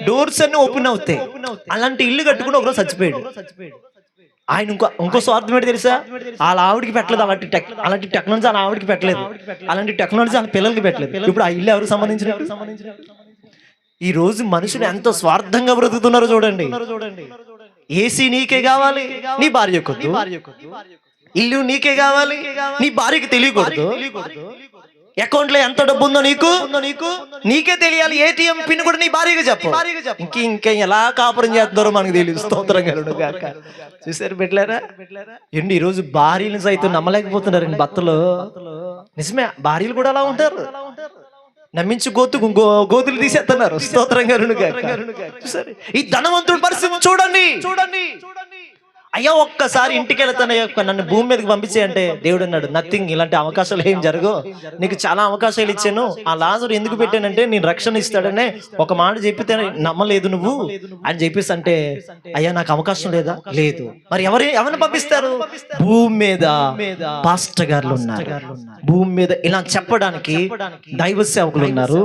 డోర్స్ అన్ని ఓపెన్ అవుతాయి. అలాంటి ఇల్లు కట్టుకుని ఒకరోజు చచ్చిపోయాడు. ఆయన ఇంకో స్వార్థం ఏంటి తెలుసా? వాళ్ళ ఆవిడికి పెట్టలేదు అలాంటి టెక్నాలజీ, వాళ్ళ ఆవిడికి పెట్టలేదు అలాంటి టెక్నాలజీ, వాళ్ళ పిల్లలకి పెట్టలేదు. ఇప్పుడు ఆ ఇల్లు ఎవరికి సంబంధించిన? ఈ రోజు మనుషులు ఎంతో స్వార్థంగా బ్రతుకుతున్నారో చూడండి. ఏసీ నీకే కావాలి, నీ భార్యకొద్దు. ఇల్లు నీకే కావాలి, నీ భార్యకి తెలియకూడదు. అకౌంట్ లో ఎంత డబ్బు ఉందో నీకే తెలియాలి. ఏటీఎం పిన్ కూడా నీ భార్యకి చెప్పు. ఇంకా ఎలా కాపురం చేస్తున్నారో మనకు తెలియదు. స్తోత్రం కలుగును గాక. చూసారు బిడ్డలారా? ఈ రోజు భార్యలు సైతం నమ్మలేకపోతున్నారండి భర్తలు. నిజమే, భార్యలు కూడా అలా ఉంటారు. నమ్మించి గోతులు తీసేస్తున్నారు. స్తోత్రం కలుగును గాక. ఈ ధనవంతుడి పరిస్థితి చూడండి. అయ్యా ఒక్కసారి ఇంటికి వెళ్తాను, నన్ను భూమి మీదకి పంపించే అంటే దేవుడు అన్నాడు, నథింగ్, ఇలాంటి అవకాశాలు ఏం జరగవు, నీకు చాలా అవకాశాలు ఇచ్చాను. ఆ లాజరు ఎందుకు పెట్టానంటే నేను రక్షణ ఇస్తాడనే ఒక మాట చెప్పితే నమ్మలేదు నువ్వు అని చెప్పేసి అంటే, అయ్యా నాకు అవకాశం లేదా? లేదు. మరి ఎవరిని పంపిస్తారు? భూమి మీద పాస్టర్ గారులు ఉన్నారు, భూమి మీద ఇలా చెప్పడానికి దైవ సేవకులు ఉన్నారు.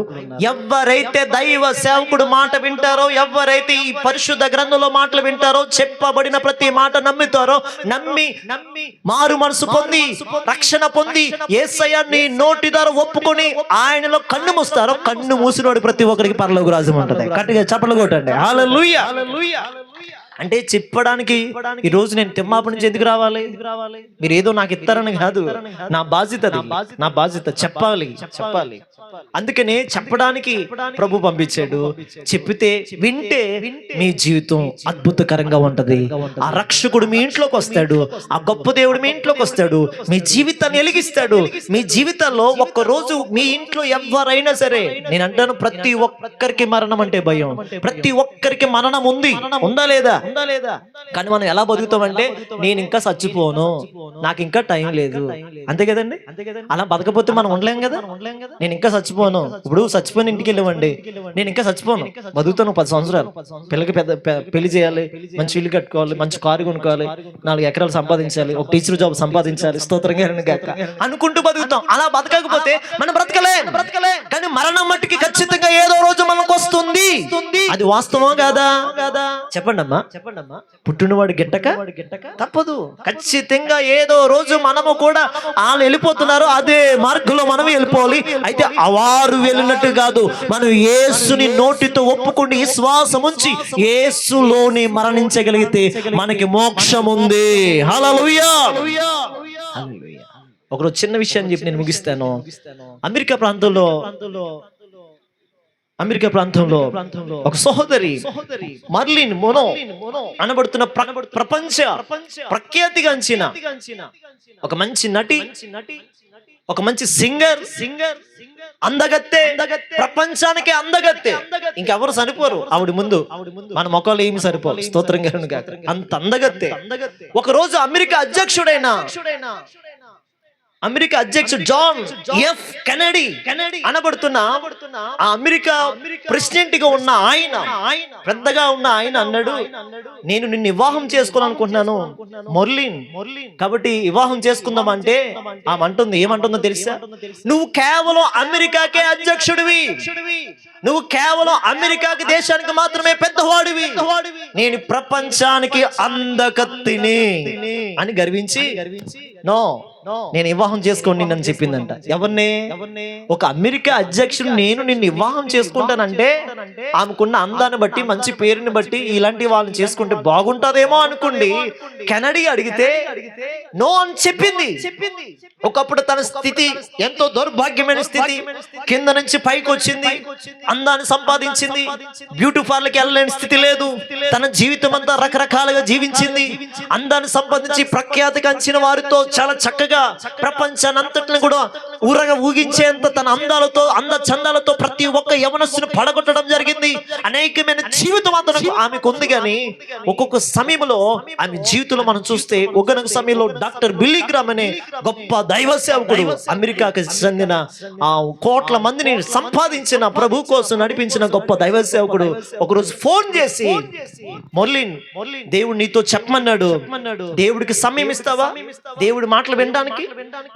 ఎవరైతే దైవ సేవకుడు మాట వింటారో, ఎవరైతే ఈ పరిశుద్ధ గ్రంథంలో మాటలు వింటారో, చెప్పబడిన ప్రతి మాట నమ్ముతారో, నమ్మి మారు మనసు పొంది రక్షణ పొంది యేసయ్యని నోటి ద్వారా ఒప్పుకొని ఆయనలో కన్ను మూస్తారో, కన్ను మూసినోడు ప్రతి ఒక్కరికి పరలోక రాజ్యం ఉంటుంది. గట్టిగా చప్పట్లు కొట్టండి. హల్లెలూయా. అంటే చెప్పడానికి ఈ రోజు నేను తిమ్మాప నుంచి ఎందుకు రావాలి? మీరు ఏదో నాకు ఇస్తారని కాదు, నా బాధ్యత, నా బాధ్యత చెప్పాలి. అందుకనే చెప్పడానికి ప్రభు పంపించాడు. చెప్పితే వింటే మీ జీవితం అద్భుతకరంగా ఉంటది. ఆ రక్షకుడు మీ ఇంట్లోకి వస్తాడు, ఆ గొప్ప దేవుడు మీ ఇంట్లోకి వస్తాడు, మీ జీవితాన్ని వెలిగిస్తాడు. మీ జీవితంలో ఒక్కరోజు మీ ఇంట్లో ఎవరైనా సరే, నేను అంటాను ప్రతి ఒక్కరికి మరణం అంటే భయం. ప్రతి ఒక్కరికి మరణం ఉందా లేదా? కానీ మనం ఎలా బతుకుతామంటే, నేను ఇంకా చచ్చిపోను, నాకు ఇంకా టైం లేదు, అంతే కదండి. అలా బతకపోతే మనం ఉండలేం కదా. నేను ఇంకా చచ్చిపోను, ఇప్పుడు చచ్చిపోయిన ఇంటికి వెళ్ళమండి, నేను ఇంకా చచ్చిపోను, బతుకుతాను 10 సంవత్సరాలు, పిల్లకి పెళ్లి చేయాలి, మంచి ఇల్లు కట్టుకోవాలి, మంచి కారు కొనుక్కోవాలి, 4 ఎకరాలు సంపాదించాలి, ఒక టీచర్ జాబ్ సంపాదించాలి, స్తోత్రంగా అనుకుంటూ బతుకుతాం. అలా బతకకపోతే మనం బ్రతకలే. కానీ మరణం మట్టికి ఖచ్చితంగా ఏదో రోజు మనకు వస్తుంది. అది వాస్తవం కాదా? చెప్పండి అమ్మా. పుట్టినవాడు గిట్టక తప్పదు. ఖచ్చితంగా ఏదో రోజు మనము కూడా వాళ్ళు వెళ్ళిపోతున్నారు, అదే మార్గంలో మనం వెళ్ళిపోవాలి. అయితే వారు వెళ్ళినట్టు కాదు, మనం యేసుని నోటితో ఒప్పుకుని విశ్వాసం ఉంచి యేసులోని మరణించగలిగితే మనకి మోక్షం ఉంది. హల్లెలూయా. ఒకరోజు చిన్న విషయాన్ని చెప్పి నేను ముగిస్తాను. అమెరికా ప్రాంతంలో ఒక సహోదరి మర్లిన్ మోనో అనబడుతున్న ప్రపంచ ప్రఖ్యాతిగాంచిన ఒక మంచి నటి, ఒక మంచి సింగర్, అందగత్తె, ప్రపంచానికి అందగత్తె, ఇంకెవరు సరిపోరు ఆవిడ ముందు. మన మొక్కలు ఏమి సరిపోరు. స్తోత్రంగా అంత అందగత్తె. ఒక రోజు అమెరికా అధ్యక్షుడు జాన్ ఎఫ్ కెనడీ అనబడుతున్న ఆ అమెరికా ప్రెసిడెంట్ గా ఉన్న ఆయన, పెద్దగా ఉన్న ఆయన అన్నాడు, నేను నిన్ను వివాహం చేసుకోవాలనుకుంటున్నాను మొర్లిన్, కాబట్టి వివాహం చేసుకుందాం అంటే ఆమె అంటుంది, ఏమంటుందో తెలుసా? నువ్వు కేవలం అమెరికాకే అధ్యక్షుడివి, నువ్వు కేవలం అమెరికాకి దేశానికి మాత్రమే పెద్దవాడివి, నేను ప్రపంచానికి అందకత్తిని అని గర్వించి, నో నేను వివాహం చేసుకోండి అని చెప్పిందంట. ఎవరిని? ఒక అమెరికా అధ్యక్షుడు నేను నిన్ను వివాహం చేసుకుంటానంటే ఆమెకున్న అందాన్ని బట్టి, మంచి పేరుని బట్టి ఇలాంటి వాళ్ళని చేసుకుంటే బాగుంటుందేమో అనుకోండి. కెనడీ అడిగితే నో అని చెప్పింది. ఒకప్పుడు తన స్థితి ఎంతో దౌర్భాగ్యమైన స్థితి, కింద నుంచి పైకి వచ్చింది, అందాన్ని సంపాదించింది, బ్యూటీ పార్లర్కి వెళ్ళలేని స్థితి లేదు, తన జీవితం అంతా రకరకాలుగా జీవించింది, అందాన్ని సంపాదించి ప్రఖ్యాతి కంచిన వారితో చాలా చక్కగా ప్రపంచాన్ని అంతటిని కూడా ఊగించేంత తన అందాలతో, అంద చందాలతో ప్రతి ఒక్క యవనస్తుని పడగొట్టడం జరిగింది. అనేకమైన జీవితం అంతా ఆమెకు ఉంది. కానీ ఒక్కొక్క సమయంలో ఆమె జీవితంలో మనం చూస్తే ఒకనొక సమయంలో డాక్టర్ బిల్లీ గ్రామ్ అనే గొప్ప దైవ సేవకుడు, అమెరికాకి చెందిన కోట్ల మందిని సంపాదించిన, ప్రభు కోసం నడిపించిన గొప్ప దైవ సేవకుడు ఒకరోజు ఫోన్ చేసి, మొర్లిన్, దేవుడు నీతో చెప్పమన్నాడు, దేవుడికి సమయం ఇస్తావా? దేవుడి మాటలు వినడానికి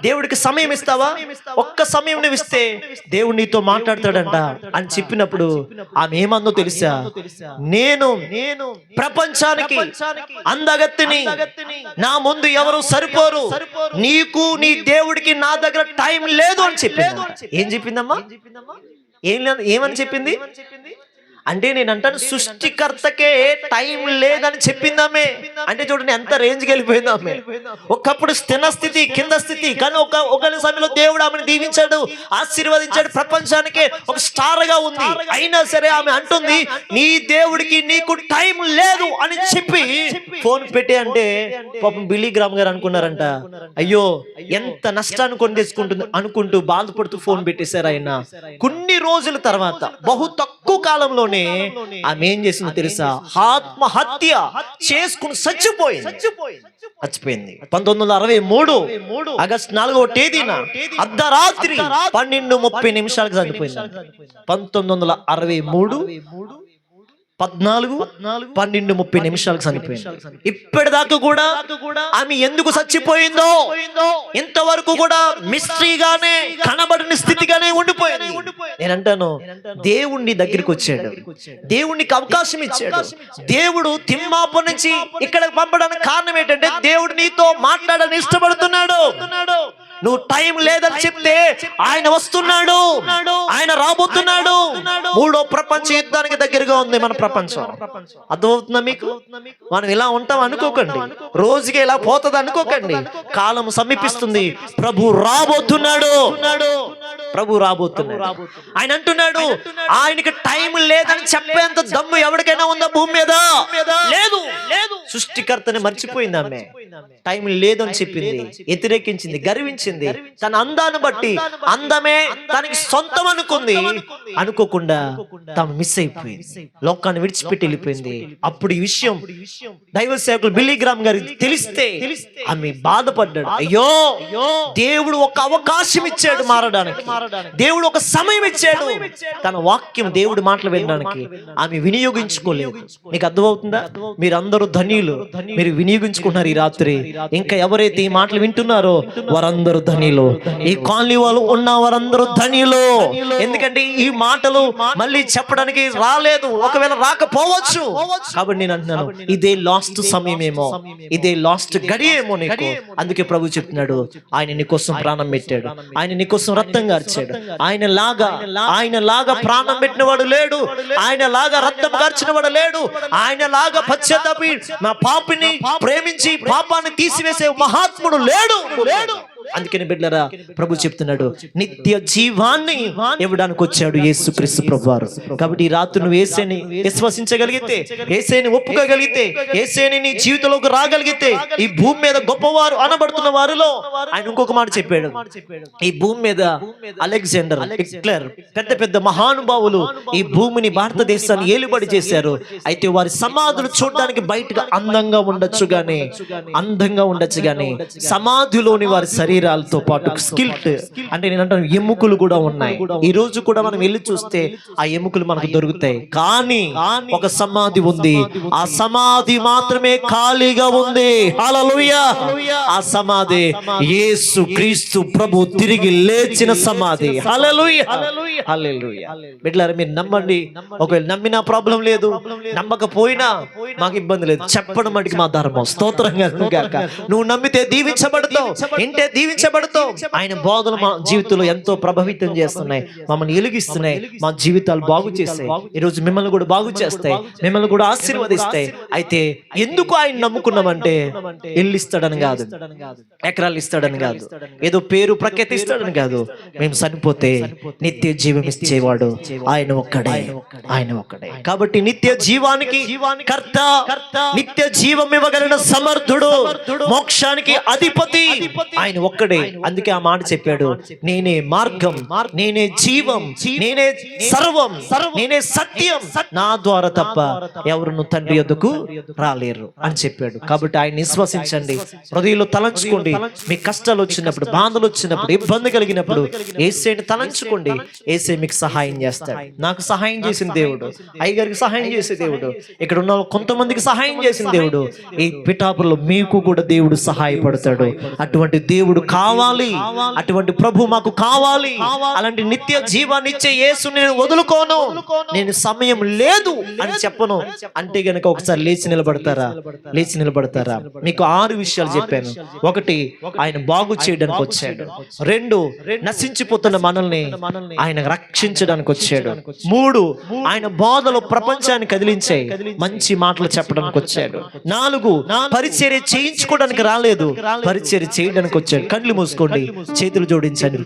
దేవుడికి సమయం ఇస్తావా? ఒక్క సమయం నువ్వు ఇస్తే దేవుడు నీతో మాట్లాడతాడంట అని చెప్పినప్పుడు ఆమె ఏమందో తెలుసా? నేను ప్రపంచానికి అందగత్తిని, నా ముందు ఎవరు సరిపోరు, నీకు నీ దేవుడికి నా దగ్గర టైం లేదు అని చెప్పింది. ఏం చెప్పిందమ్మా? ఏమని చెప్పింది అంటే, నేను అంటాను సృష్టికర్తకే టైం లేదని చెప్పిందామే. అంటే చూడండి ఎంత రేంజ్కి వెళ్ళిపోయిందామే. ఒకప్పుడు స్థిర స్థితి, కింద స్థితి, కానీ ఒక సమయంలో దేవుడు ఆమెను దీవించాడు, ఆశీర్వదించాడు, ప్రపంచానికి ఒక స్టార్ గా ఉంది. అయినా సరే ఆమె అంటుంది నీ దేవుడికి నీకు టైం లేదు అని చెప్పి ఫోన్ పెట్టి. అంటే పాపం బిల్లీ గ్రామ్ గారు అనుకున్నారంట, అయ్యో ఎంత నష్టాన్ని కొని తెచ్చుకుంటుంది అనుకుంటూ బాధపడుతూ ఫోన్ పెట్టేశారు. ఆయన కొన్ని రోజుల తర్వాత, బహు తక్కువ కాలంలోనే ఆమె ఏం చేసిందో తెలుసా? ఆత్మహత్య చేసుకుని చచ్చిపోయింది. 1963 ఆగస్టు 4వ తేదీన అర్ధరాత్రి 12:30 చనిపోయింది. 1963 12:30 చనిపోయింది. ఇప్పటిదాకా కూడా ఆమె ఎందుకు చచ్చిపోయిందో ఇంతవరకు కూడా మిస్టరీగానే, కనబడని స్థితిగానే ఉండిపోయింది. నేనంటాను దేవుణ్ణి దగ్గరికి వచ్చాడు, దేవునికి అవకాశం ఇచ్చాడు. దేవుడు తిమ్మాపు నుంచి ఇక్కడ పంపడానికి కారణం ఏంటంటే దేవుడు నీతో మాట్లాడని ఇష్టపడుతున్నాడు. నువ్వు టైం లేదని చెప్తే ఆయన వస్తున్నాడు, ఆయన రాబోతున్నాడు. 3వ ప్రపంచ యుద్ధానికి దగ్గరగా ఉంది మన ప్రపంచం. అర్థమవుతుందా మీకు? మనం ఇలా ఉంటాం అనుకోకండి, రోజుకి ఇలా పోతుంది అనుకోకండి. కాలం సమీపిస్తుంది, ప్రభు రాబోతున్నాడు, ప్రభు రాబోతున్నాడు. ఆయన అంటున్నాడు ఆయనకి టైం లేదని చెప్పేంత దమ్ము ఎవరికైనా ఉందా భూమి మీద? లేదు. సృష్టికర్తని మర్చిపోయింది ఆమె. టైం లేదని చెప్పింది, వ్యతిరేకించింది, గర్వించింది. తన అందాన్ని బట్టి, అందమే తనకి సొంతం అనుకుంది. అనుకోకుండా తాను మిస్ అయిపోయింది, లోకాన్ని విడిచిపెట్టి వెళ్ళిపోయింది. అప్పుడు ఈ విషయం దైవ సేవకులు బిల్లీ గ్రామ్ గారికి తెలిస్తే ఆమె బాధపడ్డాడు. అయ్యో, దేవుడు ఒక అవకాశం ఇచ్చాడు మారడానికి, దేవుడు ఒక సమయం ఇచ్చాడు. తన వాక్యం, దేవుడి మాటలు వినడానికి ఆమె వినియోగించుకోలేదు. మీకు అర్థమవుతుందా? మీరందరూ ధన్యులు, మీరు వినియోగించుకున్నారు ఈ రాత్రి. ఇంకా ఎవరైతే ఈ మాటలు వింటున్నారో వారందరూ ధన్యులు. ఈ కాలనీ వాళ్ళు ఉన్న వారందరూ ధన్యులు. ఎందుకంటే ఈ మాటలు మళ్ళీ చెప్పడానికి రాలేదు, ఒకవేళ రాకపోవచ్చు. కాబట్టి నేను అంటున్నాను ఇదే లాస్ట్ సమయమేమో, ఇదే లాస్ట్ గడియేమో నీకు. అందుకే ప్రభు చెప్తున్నాడు ఆయన నీ కోసం ప్రాణం పెట్టాడు, ఆయన నీ కోసం రక్తం కార్చాడు. ఆయన లాగా ప్రాణం పెట్టిన వాడు లేడు, ఆయన లాగా రక్తం కార్చిన వాడు లేడు, ఆయన లాగా పశ్చాత్తాపి నా పాపిని ప్రేమించి పాపాన్ని తీసివేసే మహాత్ముడు లేడు. అందుకని బిడ్డలారా ప్రభు చెప్తున్నాడు నిత్య జీవాన్ని ఇవ్వడానికి వచ్చాడు యేసుక్రీస్తు ప్రభువారు. కాబట్టి ఈ రాత్రి నువ్వు యేసుని విశ్వసించగలిగితే, యేసుని ఒప్పుకోగలిగితే, యేసుని నీ జీవితంలోకి రాగలిగితే, ఈ భూమి మీద గొప్పవారు అనబడుతున్న వారిలో ఆయన ఇంకొక మాట చెప్పాడు. ఈ భూమి మీద అలెగ్జాండర్, హిట్లర్, పెద్ద పెద్ద మహానుభావులు ఈ భూమిని, భారతదేశాన్ని ఏలుబడి చేశారు. అయితే వారి సమాధులు చూడడానికి బయటగా అందంగా ఉండొచ్చు గానీ సమాధిలోని వారి శరీరాలతో పాటు స్కిల్ట్ అంటే నేను అంటాను ఎముకలు కూడా ఉన్నాయి. ఈ రోజు కూడా మనం వెళ్ళి చూస్తే ఆ ఎముకలు మనకు దొరుకుతాయి. కానీ ఒక సమాధి ఉంది, ఆ సమాధి మాత్రమే ఖాళీగా ఉంది. హల్లెలూయా! ఆ సమాధి యేసు క్రీస్తు ప్రభు తిరిగి లేచిన సమాధి. హల్లెలూయా! హల్లెలూయా! బిడ్డలారా మీరు నమ్మండి. ఒకవేళ నమ్మినా ప్రాబ్లం లేదు, నమ్మకపోయినా మాకు ఇబ్బంది లేదు. చెప్పడం మటుకు మా ధర్మం. స్తోత్రంగా గాక. నువ్వు నమ్మితే దీవించబడతావు, ఇంటే దీవించబడతాం. ఆయన బోధలు మా జీవితంలో ఎంతో ప్రభావితం చేస్తున్నాయి, మమ్మల్ని వెలిగిస్తున్నాయి, మా జీవితాలు బాగు చేస్తాయి. ఈరోజు మిమ్మల్ని కూడా బాగు చేస్తాయి, మిమ్మల్ని కూడా ఆశీర్వదిస్తాయి. అయితే ఎందుకు ఆయన నమ్ముకున్నామంటే ఇల్లు ఇస్తాడని కాదు, ఎకరాలు ఇస్తాడని కాదు, ఏదో పేరు ప్రఖ్యాతి ఇస్తాడని కాదు. మేము చనిపోతే నిత్య జీవం ఇచ్చేవాడు ఆయన ఒక్కడే, ఆయన ఒక్కడే. కాబట్టి నిత్య జీవానికి కర్త, నిత్య జీవం ఇవ్వగలిగిన సమర్థుడు, మోక్షానికి అధిపతి ఆయన ఒక్కడే. అందుకే ఆ మాట చెప్పాడు, నేనే మార్గం, నేనే జీవం, నేనే సర్వం, నేనే సత్యం, నా ద్వారా తప్ప ఎవరును తండ్రి యొద్దకు రాలేరు అని చెప్పాడు. కాబట్టి ఆయన విశ్వసించండి, హృదయంలో తలంచుకోండి. మీ కష్టాలు వచ్చినప్పుడు, బాధలు వచ్చినప్పుడు, ఇబ్బంది కలిగినప్పుడు యేసుని తలంచుకోండి. యేసే మీకు సహాయం చేస్తాడు. నాకు సహాయం చేసిన దేవుడు, అయ్యగారికి సహాయం చేసే దేవుడు, ఇక్కడ ఉన్న కొంతమందికి సహాయం చేసిన దేవుడు, ఈ పిఠాపురంలో మీకు కూడా దేవుడు సహాయపడతాడు. అటువంటి దేవుడు కావాలి, అటువంటి ప్రభు మాకు కావాలి. అలాంటి నిత్య జీవాన్ని ఇచ్చే యేసు నేను వదులుకోను, నేను సమయం లేదు అని చెప్పను అంటే గనక ఒకసారి లేచి నిలబడతారా? లేచి నిలబడతారా? మీకు 6 విషయాలు చెప్పాను. 1, ఆయన బాగు చేయడానికి వచ్చాడు. 2, నశించిపోతున్న మనల్ని ఆయన రక్షించడానికి వచ్చాడు. 3, ఆయన బోధలు ప్రపంచాన్ని కదిలించాయి, మంచి మాటలు చెప్పడానికి వచ్చాడు. 4, పరిచర్య చేయించుకోవడానికి రాలేదు, పరిచర్య చేయడానికి వచ్చాడు. కళ్ళు మూసుకోండి, చేతులు జోడించండి.